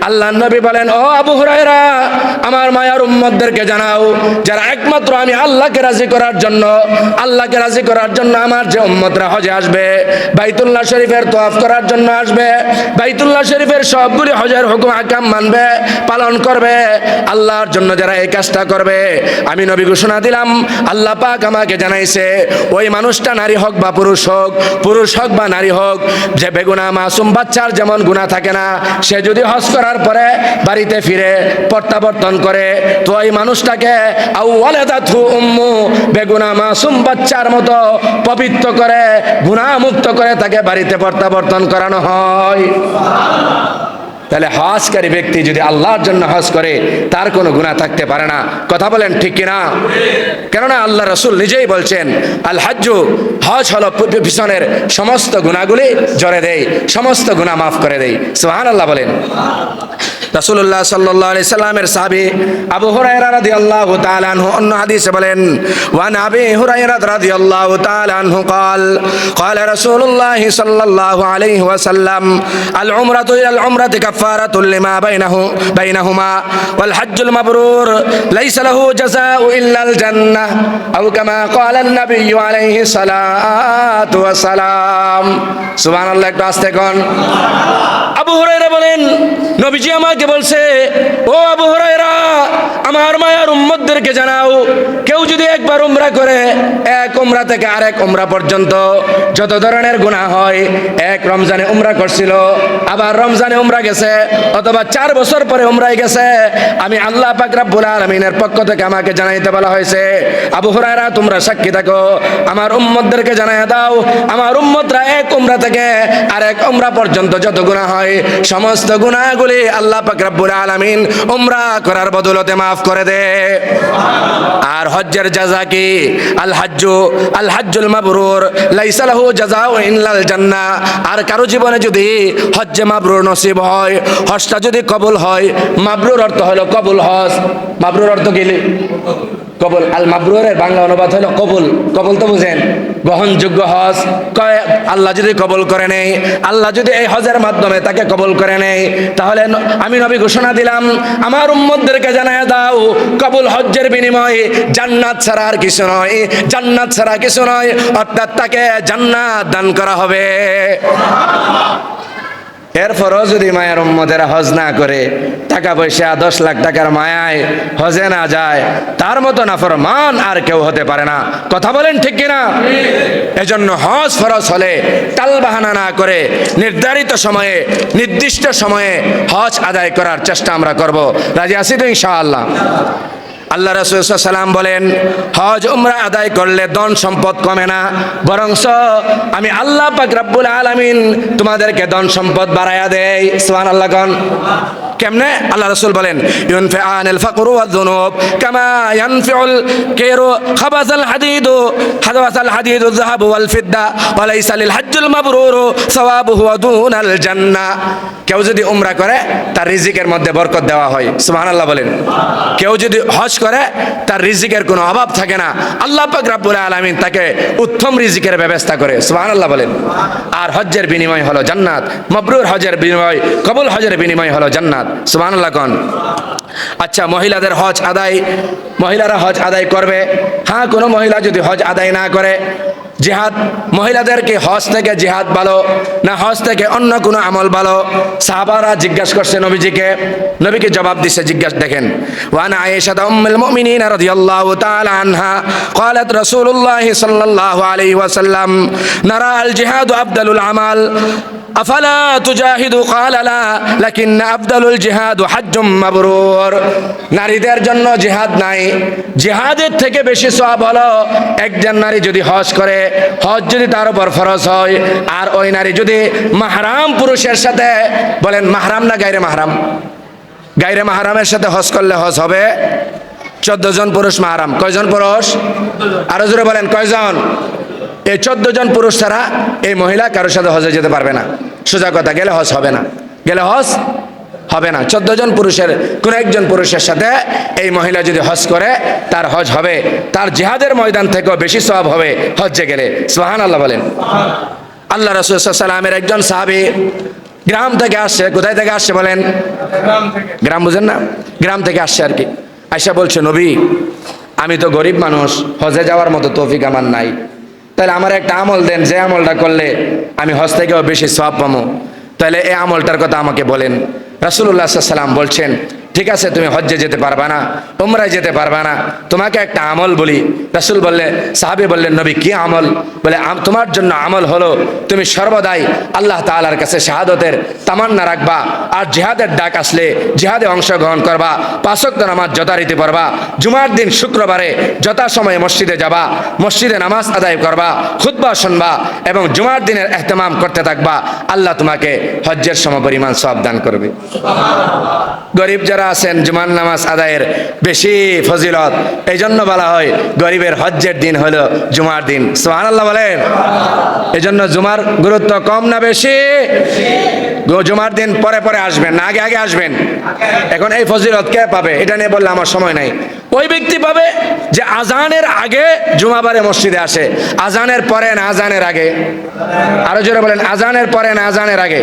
আল্লাহর নবী বলেন, ও আবু হুরায়রা আমার মায়ার উম্মতদেরকে জানাও, যারা একমাত্র আমি আল্লাহকে রাজি করার জন্য, আল্লাহকে রাজি করার জন্য আমার যে উম্মতরা হজে আসবে, বাইতুল্লাহ শরীফের তওয়াফ করার জন্য আসবে, বাইতুল্লাহ শরীফের সবগুলি হজের হুকুম আহকাম মানবে, পালন করবে, আল্লাহর জন্য যারা এই কাজটা করবে, আমি নবী ঘোষণা দিলাম, আল্লাহ পাক আমাকে জানাইছে, ওই মানুষটা নারী হোক বা পুরুষ হোক বা নারী হোক, যে বেগুনাহ মাসুম বাচ্চার যেমন গুনাহ থাকে না, সে যদি হজ করার পরে বাড়িতে ফিরে প্রত্যাবর্তন করে, তো ওই মানুষটাকে আওয়ালাদাতহু উম্মু, বেগুনাহ মাসুম বাচ্চার মতো পবিত্র করে, গুনাহ মুক্ত করে তাকে বাড়িতে প্রত্যাবর্তন করানো হয়। তাহলে হজকারী ব্যক্তি যদি আল্লাহর জন্য হজ করে তার কোনো গুনাহ থাকতে পারে না। কথা বলেন ঠিক কিনা? কেননা আল্লাহ রাসূল নিজেই বলছেন, আল হাজ্জু, হজ হলো পিছনের সমস্ত গুনাহগুলি জড়ে দেয়, সমস্ত গুনাহ মাফ করে দেয়। সুবহানাল্লাহ বলেন। রাসূলুল্লাহ সাল্লাল্লাহু আলাইহি সাল্লামের সাহাবী আবু হুরায়রা রাদিয়াল্লাহু তাআলা আনহু অন্য হাদিসে বলেন, ওয়া আবি হুরায়রা রাদিয়াল্লাহু তাআলা আনহু قال قال رسول الله صلى الله عليه وسلم العمرة إلى العمرة كفارة لما بينهما والحج المبرور ليس له جزاء إلا الجنة أو كما قال النبي عليه الصلاة والسلام। سبحان الله। একটু আস্তে কোন। আবু হুরায়রা বলেন, নবীজি আমাকে বলছে, ও আবু হুরায়রা আমার মায়ার উম্মতদেরকে জানাও, কেউ যদি একবার উমরা করে, এক উমরা থেকে আরেক উমরা পর্যন্ত যত ধরনের গুনাহ হয়, এক রমজানে উমরা করছিল, আবার রমজানে উমরা গেছে, অথবা 4 বছর পরে উমরায় গেছে, আমি আল্লাহ পাক রব্বুল আলামিনের পক্ষ থেকে আমাকে জানাইতে বলা হয়েছে, আবু হুরায়রা তোমরা সাক্ষী থাকো, আমার উম্মতদেরকে জানাইয়া দাও, আমার উম্মতরা এক উমরা থেকে আরেক উমরা পর্যন্ত যত গুনাহ হয়, সমস্ত গুনাহগুলি আল্লাহ পাক রব্বুল আলামিন উমরা করার বদলতে মাফ করে দে। আর হজ্জের জাযা কি? আল হাজ্জুল মাবরুর লাইসা লাহু জাযাউ ইল্লাল জান্নাহ। আর কারো জীবনে যদি হজ্জে মাবরুর নসিব হয়, হজটা যদি কবুল হয়, মাবরুর অর্থ হলো কবুল হজ। মাবরুর অর্থ কি? কবুল। আল মাবরুরের বাংলা অনুবাদ হলো কবুল। কবুল তো বুঝেন, গ্রহণযোগ্য হজ। কয় আল্লাহ যদি কবুল করে নেই, আল্লাহ যদি এই হজের মাধ্যমে তাকে কবুল করে নেই, তাহলে আমি নবী ঘোষণা দিলাম, আমার উম্মতদেরকে জানায় দাও, কবুল হজ্জের বিনিময়ে জান্নাত ছাড়া আর কিছু নয়, জান্নাত ছাড়া কিছু নয়, অর্থাৎ তাকে জান্নাত দান করা হবে। এরপরও যদি মায়ের উম্মতেরা হজ না করে, টাকা পয়সা 10 লাখ টাকার মায়ায় হজে না যায়, তার মতো নাফরমান আর কেউ হতে পারে না। কথা বলেন ঠিক কিনা? এজন্য হজ ফরজ হলে টালবাহানা না করে নির্ধারিত সময়ে, নির্দিষ্ট সময়ে হজ আদায় করার চেষ্টা আমরা করব। রাজি আছি তো ইনশাআল্লাহ? আল্লাহ রাসূল সাল্লাল্লাহু আলাইহি ওয়াসাল্লাম বলেন, হজ উমরা আদায় করলে ধন সম্পদ কমে না, বরংস আমি আল্লাহ পাক রব্বুল আলামিন তোমাদেরকে ধন সম্পদ বাড়ায়া দেই। সুবহানাল্লাহ কোন। কেমনে? আল্লাহ রাসূল বলেন, ইউনফিআনিল ফাকরু ওয়ায-যুনুব কামা ইয়ানফিউল কিরু খাবাসাল হাদিদু হাদাসাল হাদিদু যাহাবু ওয়াল ফিদ্দা ওয়া লাইসা লিল হজ্জুল মাবরুরু সাওয়াবুহু দুনাল জান্নাহ। কেউ যদি উমরা করে তার রিজিকের মধ্যে বরকত দেওয়া হয়। সুবহানাল্লাহ বলেন। কেউ যদি হজ করে তার রিজিকের কোনো অভাব থাকে না, আল্লাহ পাক রব্বুল আলামিন তাকে উত্তম রিজিকের ব্যবস্থা করে। সুবহানাল্লাহ বলেন। আর হজ্জের বিনিময় হলো জান্নাত। মাবরুর হজের বিনিময়, কবুল হজের বিনিময় হলো জান্নাত। সুবহানাল্লাহ কোন। আচ্ছা, মহিলাদের হজ আদায়, মহিলারা হজ আদায় করবে। হ্যাঁ, কোনো মহিলা যদি হজ আদায় না করে, জিহাদ, মহিলাদেরকে হজ থেকে জিহাদ ভালো না হজ থেকে অন্য কোনো আমল ভালো? সাহাবারা জিজ্ঞাসা করছে নবীজিকে, নবীকে জবাব দিছে, জিজ্ঞাসা দেখেন, ওয়ান আয়েশা উম্মুল মুমিনিন রাদিয়াল্লাহু তাআলা আনহা قالت رسول الله صلى الله عليه وسلم نرى الجهاد أفضل الأعمال أفلا تجاهد قال لا لكن أفضل الجهاد حج مبرور। নারীদের জন্য জিহাদ নাই, জিহাদের থেকে বেশি সওয়াব হলো একজন নারী যদি হজ করে, হজ যদি তার উপর ফরজ হয়, আর ওই নারী যদি মাহরাম পুরুষের সাথে, বলেন মাহরাম না গায়রে মাহরাম? গায়রে মাহরামের সাথে হজ করলে হজ হবে 14 জন পুরুষ মাহরাম। কয়জন পুরুষ? আরো জোরে বলেন, কয়জন? এই 14 জন পুরুষ ছাড়া এই মহিলা কারোর সাথে হজে যেতে পারবে না। সোজা কথা, গেলে হজ হবে না, গেলে হজ হবে না। 14 জন পুরুষের কোন একজন পুরুষের সাথে এই মহিলা যদি হজ করে, তার হজ হবে, তার জিহাদের ময়দান থেকেও বেশি সওয়াব হবে হজ্জে গেলে। সুবহানাল্লাহ বলেন। আল্লাহ রাসূল সাল্লাল্লাহু আলাইহি ওয়াসাল্লামের একজন সাহাবী গ্রাম থেকে আসছে। কোথায় থেকে আসছে বলেন? গ্রাম বুঝেন না? গ্রাম থেকে আসছে আর কি। আয়েশা বলছে, নবী, আমি তো গরিব মানুষ, হজে যাওয়ার মতো তৌফিক আমার নাই, তাহলে আমার একটা আমল দেন, যে আমলটা করলে আমি হজ থেকেও বেশি সওয়াব পাবো, তাহলে এই আমলটার কথা আমাকে বলেন। রাসূলুল্লাহ সাল্লাল্লাহু আলাইহি ওয়াসাল্লাম বলছেন, ঠিক আছে, তুমি হজ্জে যেতে পারবা না, উমরায় যেতে পারবা না, তোমাকে একটা আমল বলি। রাসূল বললেন, সাহাবী বললেন, নবী কি আমল? বলে, তোমার জন্য আমল হলো তুমি সর্বদাই আল্লাহ তাআলার কাছে শাহাদতের তামান্না রাখবা, আর জিহাদের ডাক আসলে জিহাদে অংশগ্রহণ করবা, 5 ওয়াক্ত নামাজ যথারীতি পড়বা, জুমার দিন শুক্রবারে যথাসময়ে মসজিদে যাবা, মসজিদে নামাজ আদায় করবা, খুতবা শুনবা এবং জুমার দিনের ইহতিমাম করতে থাকবা। আল্লাহ তোমাকে হজ্জের সমপরিমাণ সওয়াব দান করবে। গরিব যারা আছেন, জুমার নামাজ আদায়ের বেশি ফজিলত, এই জন্য বলা হয় গরিবের হজ্জের দিন হলো জুমার দিন। সুবহানাল্লাহ বলেন। এই জন্য জুমার গুরুত্ব কম না বেশি? জুমার দিন পরে পরে আসবেন না আগে আগে আসবেন? এখন এই ফজিলত কে পাবে? এটা নিয়ে বললে আমার সময় নাই। ওই ব্যক্তি পাবে যে আজানের আগে জুমাবারে মসজিদে আসে, আজানের পরে না আজানের আগে? আরো জোরে বলেন, আজানের পরে না আজানের আগে?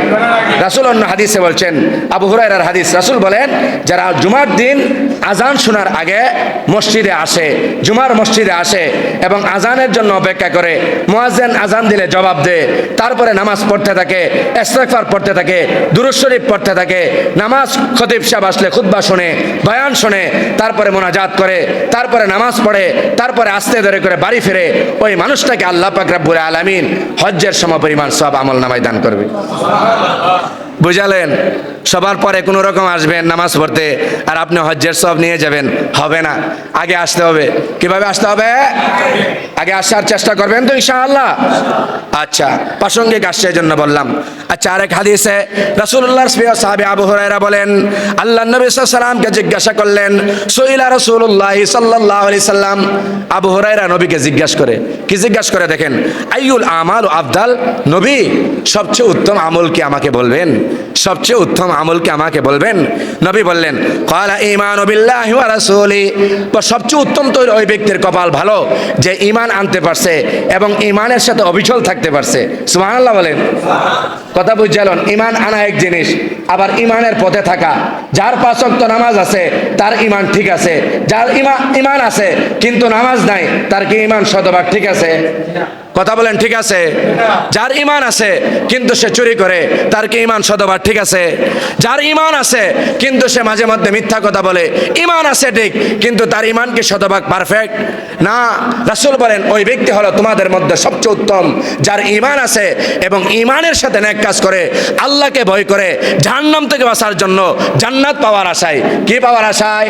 রাসূল অন্য হাদিসে বলছেন, আবু হুরায়রার হাদিস, রাসূল বলেন, যারা জুমার দিন আজান শোনার আগে মসজিদে আসে, জুমার মসজিদে আসে এবং আজানের জন্য অপেক্ষা করে, মুয়াজ্জিন আজান দিলে জবাব দেয়, তারপরে নামাজ পড়তে থাকে, ইস্তিগফার পড়তে থাকে, দুরূদ শরীফ পড়তে থাকে, নামাজ খতিব সাহেব আসলে খুতবা শুনে, বয়ান শুনে, তারপরে মোনাজাত করে, তারপরে নামাজ পড়ে, তারপরে আস্তে ধরে করে বাড়ি ফিরে, ওই মানুষটাকে আল্লাহ পাক রব্বুল আলামিন হজ্জের সমপরিমাণ সওয়াব আমল নামায় দান করবে। বুঝালেন? সবার পরে কোনো রকম আসবেন নামাজ পড়তে আর আপনি হজ্জের সওয়াব নিয়ে যাবেন, হবে না। আগে আসতে হবে। কিভাবে আসতে হবে? আগে আসার চেষ্টা করবেন তো ইনশাআল্লাহ? আচ্ছা, প্রাসঙ্গিক আসছে এই জন্য বললাম। আচ্ছা, আরেক হাদিসে রাসূলুল্লাহর প্রিয় সাহাবী আবু হুরায়রা বলেন, আল্লাহর নবী সাল্লাল্লাহু আলাইহি ওয়াসাল্লামকে জিজ্ঞাসা করলেন, সুইলা রাসূলুল্লাহ সাল্লাল্লাহু আলাইহি সাল্লাম, আবু হুরায়রা নবীকে জিজ্ঞাসা করে, কি জিজ্ঞাসা করে দেখেন, আইয়ুল আমালু আফদাল, নবী সবচেয়ে উত্তম আমল কি আমাকে বলবেন? সবচেয়ে উত্তম আমল কি আমাকে বলবেন? নবী বললেন, ক্বালা ঈমানু বিল্লাহি ওয়া রাসূলি, সবচেয়ে উত্তম তো ওই ব্যক্তির কপাল ভালো যে ঈমান আনতে পারছে এবং ঈমানের সাথে অবিচল থাকতে পারছে। সুবহানাল্লাহ বলেন। কথা বুঝলেন? ঈমান আনা এক জিনিস, আবার ঈমানের পথে থাকা। যার 5 ওয়াক্ত নামাজ আছে তার ঈমান ঠিক আছে, যার ঈমান আছে কিন্তু নামাজ নাই তার কি ঈমান শতভাগ ঠিক আছে? কথা বলেন, ঠিক আছে? যার ঈমান আছে কিন্তু সে চুরি করে তার কি ঈমান শতভাগ ঠিক আছে? যার ঈমান আছে কিন্তু সে মাঝে মধ্যে মিথ্যা কথা বলে, ঈমান আছে ঠিক কিন্তু তার ঈমান কি শতভাগ পারফেক্ট? না। রাসূল বলেন ওই ব্যক্তি হলো তোমাদের মধ্যে সবচেয়ে উত্তম যার ঈমান আছে এবং ঈমানের সাথে নেক কাজ করে, আল্লাহকে ভয় করে, জাহান্নাম থেকে বাঁচার জন্য, জান্নাত পাওয়ার আশায়। কি পাওয়ার আশায়?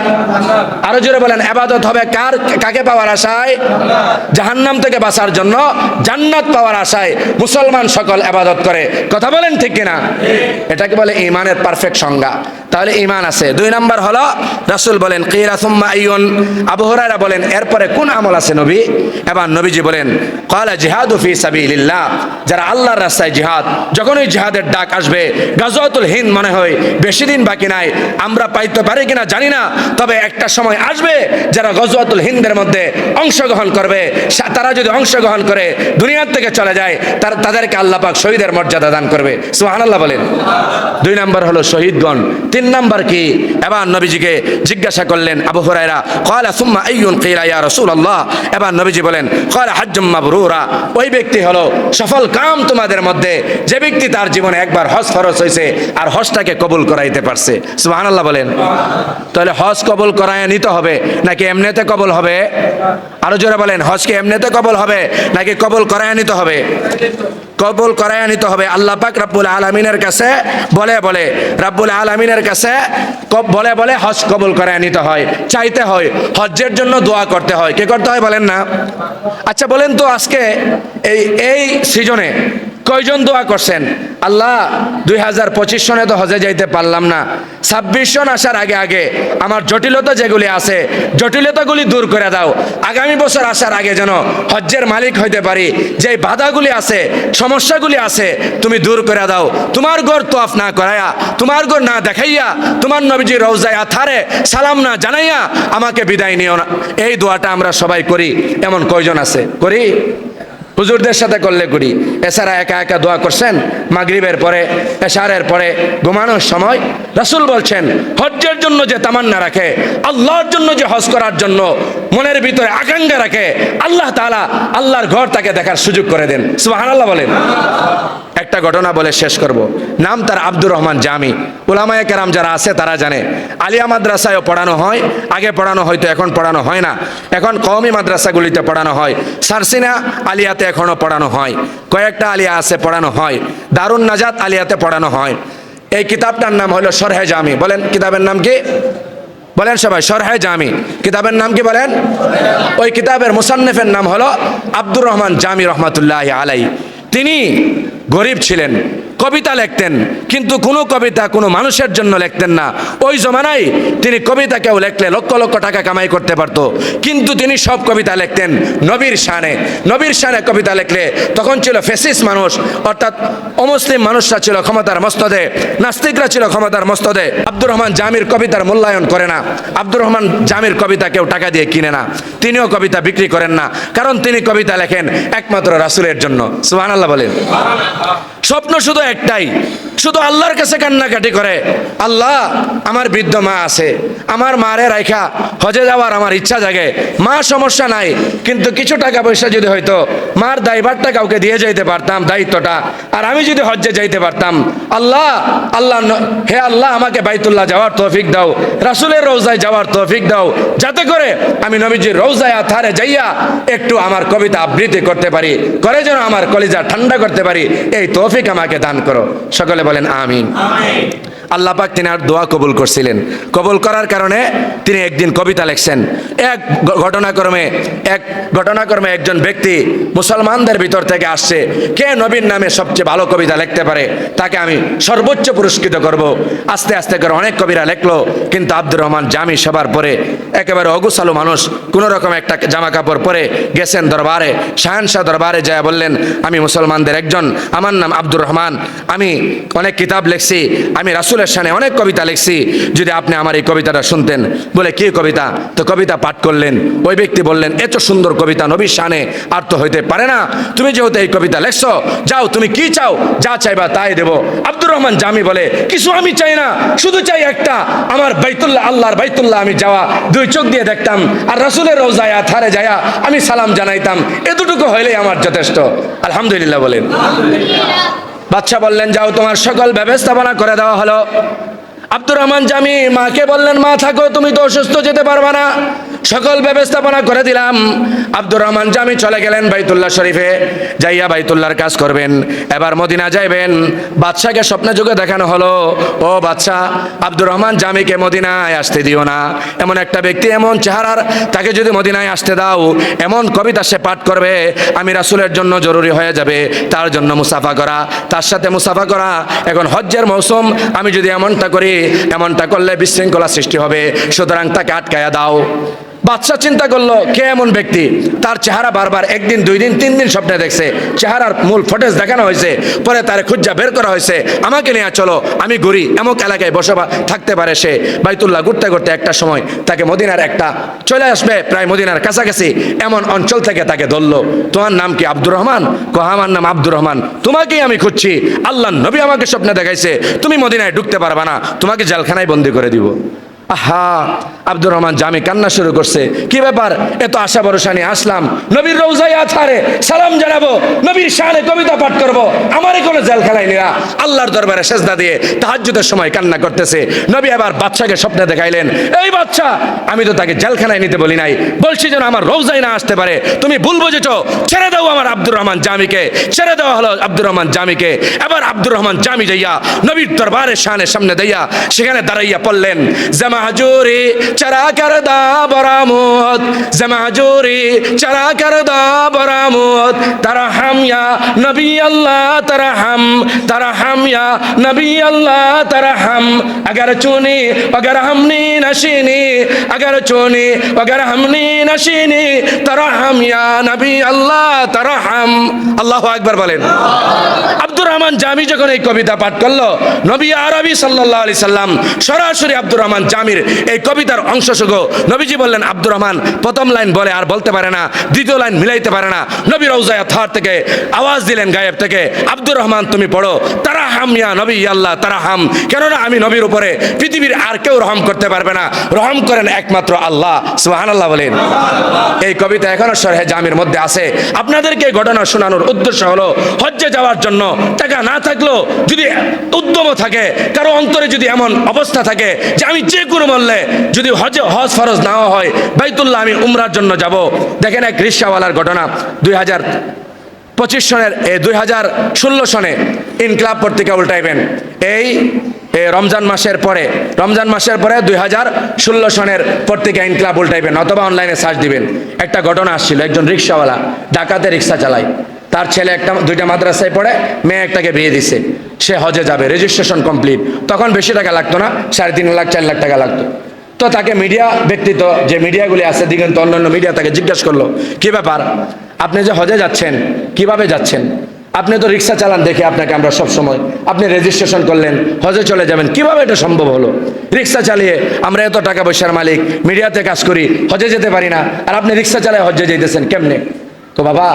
আরো জোরে বলেন। ইবাদত হবে কার? কাকে পাওয়ার আশায়? জাহান্নাম থেকে বাঁচার জন্য, জান্নাত পাওয়ার আশায় মুসলমান সকল ইবাদত করে। কথা বলেন ঠিক কিনা? এটাকে বলে ঈমানের পারফেক্ট সংজ্ঞা। তাহলে ঈমান আছে। 2 নাম্বার হলো রাসূল বলেন কিরা সুম্মা আইয়ুন, আবু হুরায়রা বলেন এরপরে কোন আমল আছে নবী? এবার নবীজি বলেন ক্বালা জিহাদু ফি সাবিলিল্লাহ, যারা আল্লাহর রাস্তায় জিহাদ, যখন ওই জিহাদের ডাক আসবে, গাজওয়াতুল হিন্দ মনে হয় বেশি দিন বাকি নাই, আমরা পাইতে পারি কিনা জানি না, তবে একটা সময় আসবে যারা গাজওয়াতুল হিন্দের মধ্যে অংশগ্রহণ করবে, তারা যদি অংশগ্রহণ করে দুনিয়ার থেকে চলে যায় তাদেরকে আল্লাহ পাক শহীদের মর্যাদা দান করবে। সুবহানাল্লাহ বলেন। 2 নাম্বার হলো শহীদগণ। 3 নাম্বার কি? এবার নবীজিকে জিজ্ঞাসা করলেন আবু হুরায়রা, ক্বালা সুম্মা আইয়ুন কিলা ইয়া রাসূলুল্লাহ, এবার নবীজি বলেন ক্বালা হাজ্জুম মাবরুরা, ওই ব্যক্তি হলো সফল কাম তোমাদের মধ্যে যে ব্যক্তি তার জীবনে একবার হজ ফরজ হয়েছে আর হজটাকে কবুল করাইতে পারছে। সুবহানাল্লাহ বলেন। তাহলে হজ কবুল করায় নিতে হবে নাকি এমনিতে কবুল হবে? আরো জোরে বলেন। হজ কি এমনিতে কবুল হবে নাকি কবুল করায় নিতে হবে? কবুল করায় নিতে হবে। আল্লাহ পাক রব্বুল আলামিনের কাছে বলে রব্বুল আলামিনের কাছে বলে হজ কবুল করায় নিতে হয়, চাইতে হয়, হজ্জের জন্য দোয়া করতে হয়। কি করতে হয় বলেন না? আচ্ছা বলেন তো, আজকে এই সিজনে কয়জন দোয়া করছেন, আল্লাহ 2025 সনে তো হজে যাইতে পারলাম না, 26 সন আসার আগে আমার জটিলতা যেগুলি আছে জটিলতাগুলি দূর করে দাও, আগামী বছর আসার আগে যেন হজ্জের মালিক হইতে পারি, যে বাধাগুলি আছে সমস্যাগুলি আছে তুমি দূর করে দাও, তোমার ঘর তোয়াফ না করাইয়া, তোমার ঘর না দেখাইয়া, তোমার নবীজির রওজায় আথারে সালাম না জানাইয়া আমাকে বিদায় নিও না। এই দোয়াটা আমরা সবাই করি, এমন কয়জন আছে? করি? হুজুরদের সাথে করলে করি, এছাড়া একা একা দোয়া করছেন মাগরিবের পরে, এশারের পরে, ঘুমানোর সময়। রাসূল বলছেন হজ্জের জন্য যে তামান্না রাখে, আল্লাহর জন্য যে হজ করার জন্য মনের ভিতরে আকাঙ্ক্ষা রাখে, আল্লাহ তাআলা আল্লাহর ঘর তাকে দেখার সুযোগ করে দেন। সুবহানাল্লাহ বলেন। একটা ঘটনা বলে শেষ করব। নাম তার আব্দুর রহমান জামি। উলামায়ে কেরাম যারা আছে তারা জানে। আলিয়া মাদ্রাসায়ও পড়ানো হয়, আগে পড়ানো হয়তো, এখন পড়ানো হয় না, এখন কওমি মাদ্রাসাগুলিতে পড়ানো হয়। সারসিনা আলিয়াতে এখনো পড়ানো হয়, কয়েকটা আলিয়া আছে পড়ানো হয়, দারুন নাজাত আলিয়াতে পড়ানো হয়। এই কিতাবটার নাম হলো শরহে জামি। বলেন কিতাবের নাম কি? বলেন সবাই, শরহে জামি। কিতাবের নাম কি বলেন? ওই কিতাবের মুসান্নিফের নাম হলো আব্দুর রহমান জামি রহমাতুল্লাহি আলাইহি। তিনি গরিব ছিলেন, কবিতা লিখতেন, কিন্তু কোনো কবিতা কোনো মানুষের জন্য লিখতেন না। ওই জমানায় তিনি কবিতা কেউ লিখলে লক্ষ লক্ষ টাকা কামাই করতে পারত, কিন্তু তিনি সব কবিতা লিখতেন নবীর শানে। নবীর শানে কবিতা লিখলে তখন ছিল ফ্যাসিস্ট মানুষ, অর্থাৎ অমুসলিম মানুষরা ছিল ক্ষমতার মস্তদে, নাস্তিকরা ছিল ক্ষমতার মস্তদে। আব্দুর রহমান জামির কবিতার মূল্যায়ন করে না, আব্দুর রহমান জামির কবিতা কেউ টাকা দিয়ে কিনে না, তিনিও কবিতা বিক্রি করেন না, কারণ তিনি কবিতা লেখেন একমাত্র রাসূলের জন্য। সুবহানাল্লাহ বলেন। স্বপ্ন শুধু একটাই, শুধু আল্লাহর কাছে কান্নাকাটি করে, আল্লাহ আমার বৃদ্ধ মা আছে, আমার মারে রাইখা হজে যাওয়ার আমার ইচ্ছা জাগে, মা সমস্যা নাই, কিন্তু কিছু টাকা পয়সা যদি হয়তো মার দায়ভারটা কাউকে দিয়ে যাইতে পারতাম, দায়িত্বটা, আর আমি যদি হজ্জে যাইতে পারতাম, আল্লাহ হে আল্লাহ আমাকে বাইতুল্লাহ যাওয়ার তৌফিক দাও, রাসূলের রওজায় যাওয়ার তৌফিক দাও, যাতে করে আমি নবীজির রওজায় আথারে যাইয়া একটু আমার কবিতা আবৃত্তি করতে পারি, করে যেন আমার কলিজা ঠান্ডা করতে পারি, এই তৌফিক আমাকে দান করো। সকলে বলেন আমিন। আল্লাহ পাক তিনার দোয়া কবুল করছিলেন। কবুল করার কারণে তিনি একদিন কবিতা লিখছেন। এক ঘটনাক্রমে একজন ব্যক্তি মুসলমানদের ভিতর থেকে আসছে, কে নবীর নামে সবচেয়ে ভালো কবিতা লিখতে পারে তাকে আমি সর্বোচ্চ পুরস্কৃত করব। আস্তে আস্তে করে অনেক কবিরা লিখলো, কিন্তু আব্দুর রহমান জামি সবার পরে একেবারে অগুছালু মানুষ, কোনো রকম একটা জামা কাপড় পরে গেছেন দরবারে, শাহেনশাহ দরবারে যায় বললেন, আমি মুসলমানদের একজন, আমার নাম আব্দুর রহমান, আমি অনেক কিতাব লিখছি, আমি রাসূলের শানে অনেক কবিতা লিখছি, যদি আপনি আমার এই কবিতাটা শুনতেন। বলে কি কবিতা? তো কবিতা পাঠ করলেন। ওই ব্যক্তি বললেন, এত সুন্দর কবিতা নবীর শানে আর তো হইতে পারে না, তুমি যেহেতু এই কবিতা লেখছো, যাও তুমি কি চাও, যা চাইবা তাই দেব। আব্দুর রহমান জামি বলে, কিছু আমি চাই না, শুধু চাই একটা, আমার বাইতুল্লাহ, আল্লাহর বাইতুল্লাহ আমি যাওয়া, দুই চোখ দিয়ে দেখতাম, আর রাসূলের রওজায় থারে যায়া আমি সালাম জানাইতাম, এতটুকু হইলেই আমার যথেষ্ট। আলহামদুলিল্লাহ বলেন। বাদশা বললেন, যাও তোমার সকল ব্যবস্থাপনা করে দেওয়া হলো। আব্দুর রহমান জামি মাকে বললেন, মা থাকো, তুমি তো অসুস্থ, যেতে পারবা না, সকল ব্যবস্থাপনা করে দিলাম। আব্দুর রহমান জামি চলে গেলেন বাইতুল্লাহ শরীফে, যাইয়া বাইতুল্লাহর কাজ করবেন। এবার মদিনা যাইবেন। বাদশাকে স্বপ্নে যুগে দেখানো হলো, ও বাদশা, আব্দুর রহমান জামিকে মদিনায় আসতে দিও না, এমন একটা ব্যক্তি, এমন চেহারার, তাকে যদি মদিনায় আসতে দাও, এমন কবিতা সে পাঠ করবে, আমি রাসূলের জন্য জরুরি হয়ে যাবে তার জন্য মুসাফা করা, তার সাথে মুসাফা করা। এখন হজ্জের মৌসুম, আমি যদি এমনটা করি, এমনটা করলে বিশৃঙ্খলা সৃষ্টি হবে, সুতরাং তাকে আটকায়া দাও। বাদশা চিন্তা করলো, কে এমন ব্যক্তি, তার চেহারা বারবার একদিন, দুই দিন, তিন দিন স্বপ্নে দেখছে, চেহারার মূল ফুটেজ দেখানো হয়েছে, পরে তার খুঁজা বের করা হয়েছে, আমাকে নিয়ে চলো, আমি ঘুরি, এমক এলাকায় বসবাস থাকতে পারে সে। বাইতুল্লাহ ঘুরতে ঘুরতে একটা সময় তাকে মদিনার একটা চলে আসবে, প্রায় মদিনার কাছাকাছি এমন অঞ্চল থেকে তাকে ধরলো। তোমার নাম কি? আব্দুর রহমান। আমার নাম আব্দুর রহমান, তোমাকেই আমি খুঁজছি, আল্লাহ নবী আমাকে স্বপ্নে দেখাইছে, তুমি মদিনায় ঢুকতে পারবা না, তোমাকে জেলখানায় বন্দি করে দিব। আহা, আব্দুর রহমান জামি কান্না শুরু করছে, কি ব্যাপার, এত আশা ভরসা নিয়ে আসলাম, নবীর রওজায় আথারে সালাম জানাবো, নবীর শানে কবিতা পাঠ করবো, আমারই কোনো জেলখানায় নিরা। আল্লাহর দরবারে সেজদা দিয়ে তাহাজ্জুদের সময় কান্না করতেছে। নবী আবার বাদশাকে স্বপ্নে দেখাইলেন, এই বাদশা, আমি তো তাকে জেলখানায় নিতে বলি নাই, বলছি যেন আমার রওজায় না আসতে পারে, তুমি ভুল বুঝেছো, ছেড়ে দাও আমার আব্দুর রহমান জামিকে। ছেড়ে দেওয়া হলো আব্দুর রহমান জামিকে। এবার আব্দুর রহমান জামি যাইয়া নবীর দরবারের শানের সামনে দিয়া সেখানে দাঁড়াইয়া পড়লেন, জমাজুরি চরা করদা বরামত, জমাজুরি চরা করদা বরামত, তরহম ইয়া নবী আল্লাহ তরহম, তরহম ইয়া নবী আল্লাহ তরহম, अगर चुनी अगर हमने नशीनी, अगर चुनी अगर हमने नशीनी, तरहम या नबी अल्लाह तरहम। আল্লাহু আকবার বলেন। আব্দুর রহমান জামি যখন এই কবিতা পাঠ করলো, নবী আরবি সাল্লাল্লাহু আলাইহি সাল্লাম সরাসরি আব্দুর রহমান জামির এই কবিতার অংশসহ নবীজি বললেন, আব্দুর রহমান প্রথম লাইন বলে আর বলতে পারে না, দ্বিতীয় লাইন মিলাইতে পারে না। নবী রওজায়ে থার থেকে আওয়াজ দিলেন গায়েব থেকে, আব্দুর রহমান তুমি পড়ো, তারাহাম ইয়া নবী আল্লাহ তারাহাম, কেননা আমি নবীর উপরে পৃথিবীর আর কেউ রহম করতে পারবে না, রহম করেন একমাত্র আল্লাহ। সুবহানাল্লাহ বলেন। এই কবিতা এখনো শরহে জামির মধ্যে আছে। আপনাদেরকে এই ঘটনা শোনানোর উদ্দেশ্য হলো, হজ্জে যাওয়ার জন্য টাকা না থাকলেও যদি উদ্যম থাকে, কারো অন্তরে যদি এমন অবস্থা থাকে যে আমি যে কোনো মূল্যে, যদি হজ ফরজ না হয়, বাইতুল্লাহ আমি উমরার জন্য যাব। দেখেন এক রিকশাওয়ালার ঘটনা, 2025 সনের 2016 সনে ইনকিলাব পত্রিকা উল্টাইবেন, এই রমজান মাসের পরে 2016 সনের পত্রিকা ইনকিলাব উল্টাইবেন, অথবা অনলাইনে সার্চ দিবেন। একটা ঘটনা আসছিল, একজন রিকশাওয়ালা ডাকাতে রিক্সা চালায়, তার ছেলে দুইটা মাদ্রাসায় পড়ে, মেয়ে একটাকে বিয়ে দিছে, সে হজে যাবে, রেজিস্ট্রেশন কমপ্লিট, তখন বেশি টাকা লাগতো না, 3.5 লাখ 4 লাখ টাকা লাগতো। তো তাকে মিডিয়া ব্যক্তিত্ব, যে মিডিয়াগুলি আছে দিগন্ত অন্যান্য মিডিয়া, তাকে জিজ্ঞাসা করলো, কি ব্যাপার, আপনি যে হজে যাচ্ছেন কিভাবে যাচ্ছেন? আপনি তো রিক্সা চালান দেখে আপনাকে আমরা সব সময়, আপনি রেজিস্ট্রেশন করলেন, হজে চলে যাবেন, কিভাবে এটা সম্ভব হলো? রিক্সা চালিয়ে আমরা এত টাকা পয়সার মালিক, মিডিয়াতে কাজ করি, হজে যেতে পারি না, আর আপনি রিক্সা চালায় হজে যেতেছেন কেমনে? তো বাবা,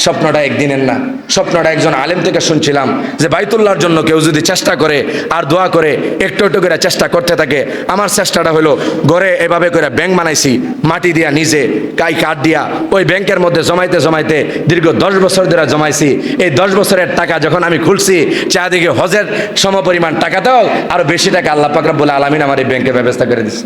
স্বপ্নটা একদিনের না, স্বপ্নটা একজন আলেম থেকে শুনছিলাম যে বাইতুল্লাহর জন্য কেউ যদি চেষ্টা করে আর দোয়া করে একটু একটু করে চেষ্টা করতে থাকে। আমার চেষ্টাটা হলো, ঘরে এভাবে করে ব্যাংক বানাইছি, মাটি দিয়া, নিজে কাঠ দিয়া, ওই ব্যাংকের মধ্যে জমাইতে জমাইতে দীর্ঘ 10 বছর ধরে জমাইছি। এই 10 বছরের টাকা যখন আমি খুলছি, চারিদিকে হজের সমপরিমাণ টাকা দাও, আরো বেশি টাকা আল্লাহ পাক রব্বুল আলামিন আমার এই ব্যাংকে ব্যবস্থা করে দিচ্ছে।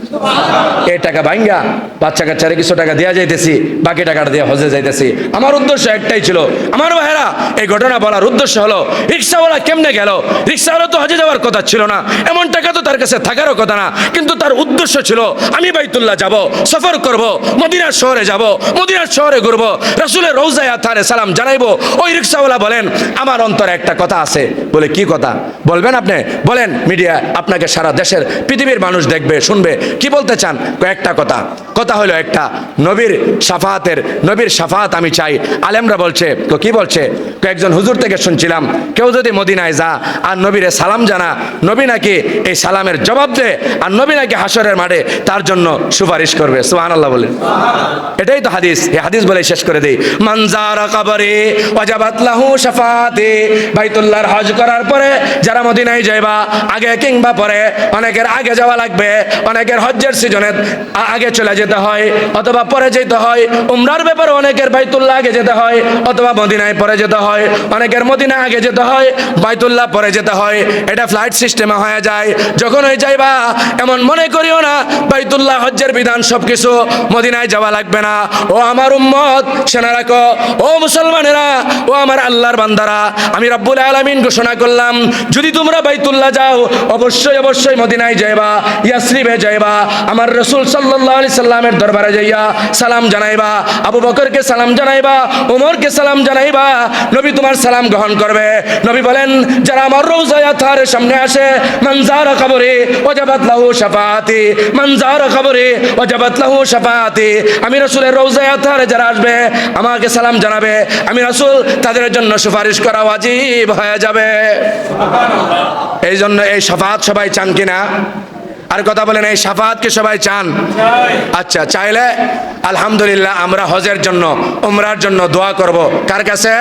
এই টাকা ভাঙ্গা বাচ্চা কাচ্চারে কিছু টাকা দেওয়া যাইতেছি, বাকি টাকাটা দিয়ে হজে যাইতেছি। আমার আমার উদ্দেশ্য একটাই ছিল। আমার ভাইরা, এই ঘটনা বলার উদ্দেশ্য হলো রিক্সাওয়ালা কেমনে গেল? রিক্সাওয়ালা তো হজে যাওয়ার কথা ছিল না, এমন টাকা তো তার কাছে থাকারও কথা না, কিন্তু তার উদ্দেশ্য ছিল আমি বাইতুল্লাহ যাব, সফর করব, মদিনার শহরে যাব, মদিনার শহরে ঘুরব, রাসূলের রওজায়ে আতহারে সালাম জানাইবো। ওই রিক্সাওয়ালা বলেন আমার অন্তরে একটা কথা আছে। বলে কি কথা বলবেন আপনি? বলেন, মিডিয়া আপনাকে সারা দেশের পৃথিবীর মানুষ দেখবে, শুনবে, কি বলতে চান? কয়েকটা কথা। কথা হলো একটা, নবীর শাফাত আমি চাই। আলেমরা বলছে, কি বলছে? কয়েকজন হুজুর থেকে শুনছিলাম, কেউ যদি মদিনায় যা আর নবীরে সালাম জানা, নবী নাকি এই সালামের জবাব দে, আর নবী নাকি হাসরের মাঠে তার জন্য সুপারিশ করবে। সুবহানাল্লাহ বলেন। এটাই তো হাদিস। এই হাদিস বলে শেষ করে দেই, মান যারা কবরে ওয়াজাবাত লাহু শাফাতে। বাইতুল্লাহর হজ করার পরে যারা মদিনায় যাইবা, আগে কিংবা পরে, অনেকের আগে যাওয়া লাগবে, অনেকের হজ্জের সিজনে আগে চলে যেতে হয় অথবা পরে যেতে হয়। উমরার ব্যাপারে অনেকের বাইতুল্লাহ আগে যেতে হয় অথবা মদিনায় পরে যেতে হয়, অনেকের মদিনা আগে যেতে হয়, বাইতুল্লাহ পরে যেতে হয়। এটা ফ্লাইট সিস্টেমে হয়ে যায়। যখন হয়ে যাইবা এমন মনে করিও না বাইতুল্লাহ হজ্জের বিধান সবকিছু, মদিনায় যাওয়া লাগবে না। ও আমার উম্মত, শোনা রাখো, ও মুসলমানেরা, ও আমার আল্লাহর বান্দারা, আমি রব্বুল আলামিন ঘোষণা করলাম, যদি তোমরা বাইতুল্লাহ যাও অবশ্যই অবশ্যই মদিনায় যাইবা, ইয়াসরিবে যাইবা, আমার রাসূল সাল্লাল্লাহু আলাইহি সাল্লামের দরবারে যাইয়া সালাম জানাইবা, আবু বকরকে সালাম জানাইবা, ওমরকে সালাম জানাইবা, নবী তোমার সালাম গ্রহণ করবে। নবী বলেন, যারা আমার রওজায়ে আতহারের সামনে আসে, মান যারা কবরে ওয়াজাবাত লাহু শাফাআতি, মান যারা কবরে ওয়াজাবাত লাহু শাফাআতি। আমি রাসূলের রওজায়ে আতহারে যারা আসবে, আমাকে সালাম জানাবে, আমি রাসূল তাদের জন্য সুপারিশ করা ওয়াজিব হয়ে যাবে। এই জন্য এই শাফাআত সবাই চান কিনা? আর কথা বলেন, এই শাফাআত কি সবাই চান? আচ্ছা, চাইলে আলহামদুলিল্লাহ আমরা হজের জন্য, উমরার জন্য দোয়া করব। কার কাছে?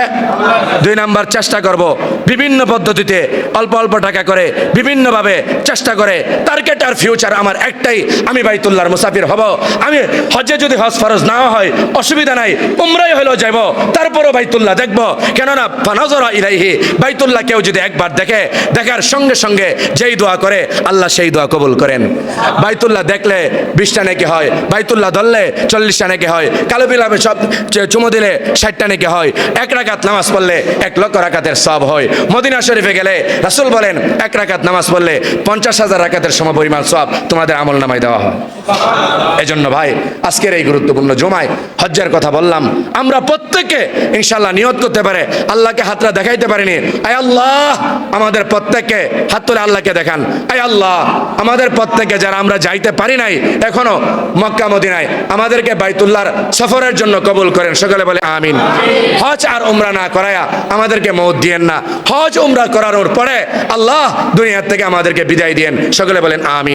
2 নাম্বার, চেষ্টা করব বিভিন্ন পদ্ধতিতে, অল্প অল্প টাকা করে, বিভিন্নভাবে চেষ্টা করে। টার্গেট আর ফিউচার আমার একটাই, আমি বাইতুল্লাহর মুসাফির হব। আমি হজে যদি হজ ফরজ না হয় অসুবিধা নাই, উমরাই হলেও যাব, তারপরও বাইতুল্লাহ দেখব। কেননা ফানাজরা ইলাইহি, বাইতুল্লাহ কেউ যদি একবার দেখে, দেখার সঙ্গে সঙ্গে যেই দোয়া করে আল্লাহ সেই দোয়া কবুল করেন। বাইতুল্লাহ দেখলে 20টা নেকি হয়, বাইতুল্লাহ ধরলে 40টা নেকি হয়, কালো বিলাপে সব চুমো দিলে 60টা নেকি হয়, 1 রাকাত নামাজ পড়লে 1 লক্ষ রাকাতের সওয়াব হয়। মদিনা শরীফে গেলে রাসূল বলেন 1 রাকাত নামাজ পড়লে 50,000 রাকাতের সমপরিমাণ সওয়াব তোমাদের আমল নামায় দেওয়া হয়। এজন্য ভাই, আজকের এই গুরুত্বপূর্ণ জুমায় হজ্জের কথা বললাম, আমরা প্রত্যেকে ইনশাআল্লাহ নিয়ত করতে পারে, আল্লাহকে হাতটা দেখাইতে পারিনি, আয় আল্লাহ আমাদের প্রত্যেককে হাত তুলে আল্লাহকে দেখান, আয় আল্লাহ আমাদের প্রত্যেকে যারা আমরা যাইতে পারি নাই এখনো মক্কা মদিনায়, আমাদেরকে বাইতুল্লাহর সফরের জন্য কবুল করেন। সকলে বলে আমিন। হজ আর উমরা না করায়া আমাদেরকে মওত দিয়েন না, হজ উমরা করার পরে আল্লাহ দুনিয়া থেকে আমাদেরকে বিদায় দিয়েন। সকলে বলেন আমিন।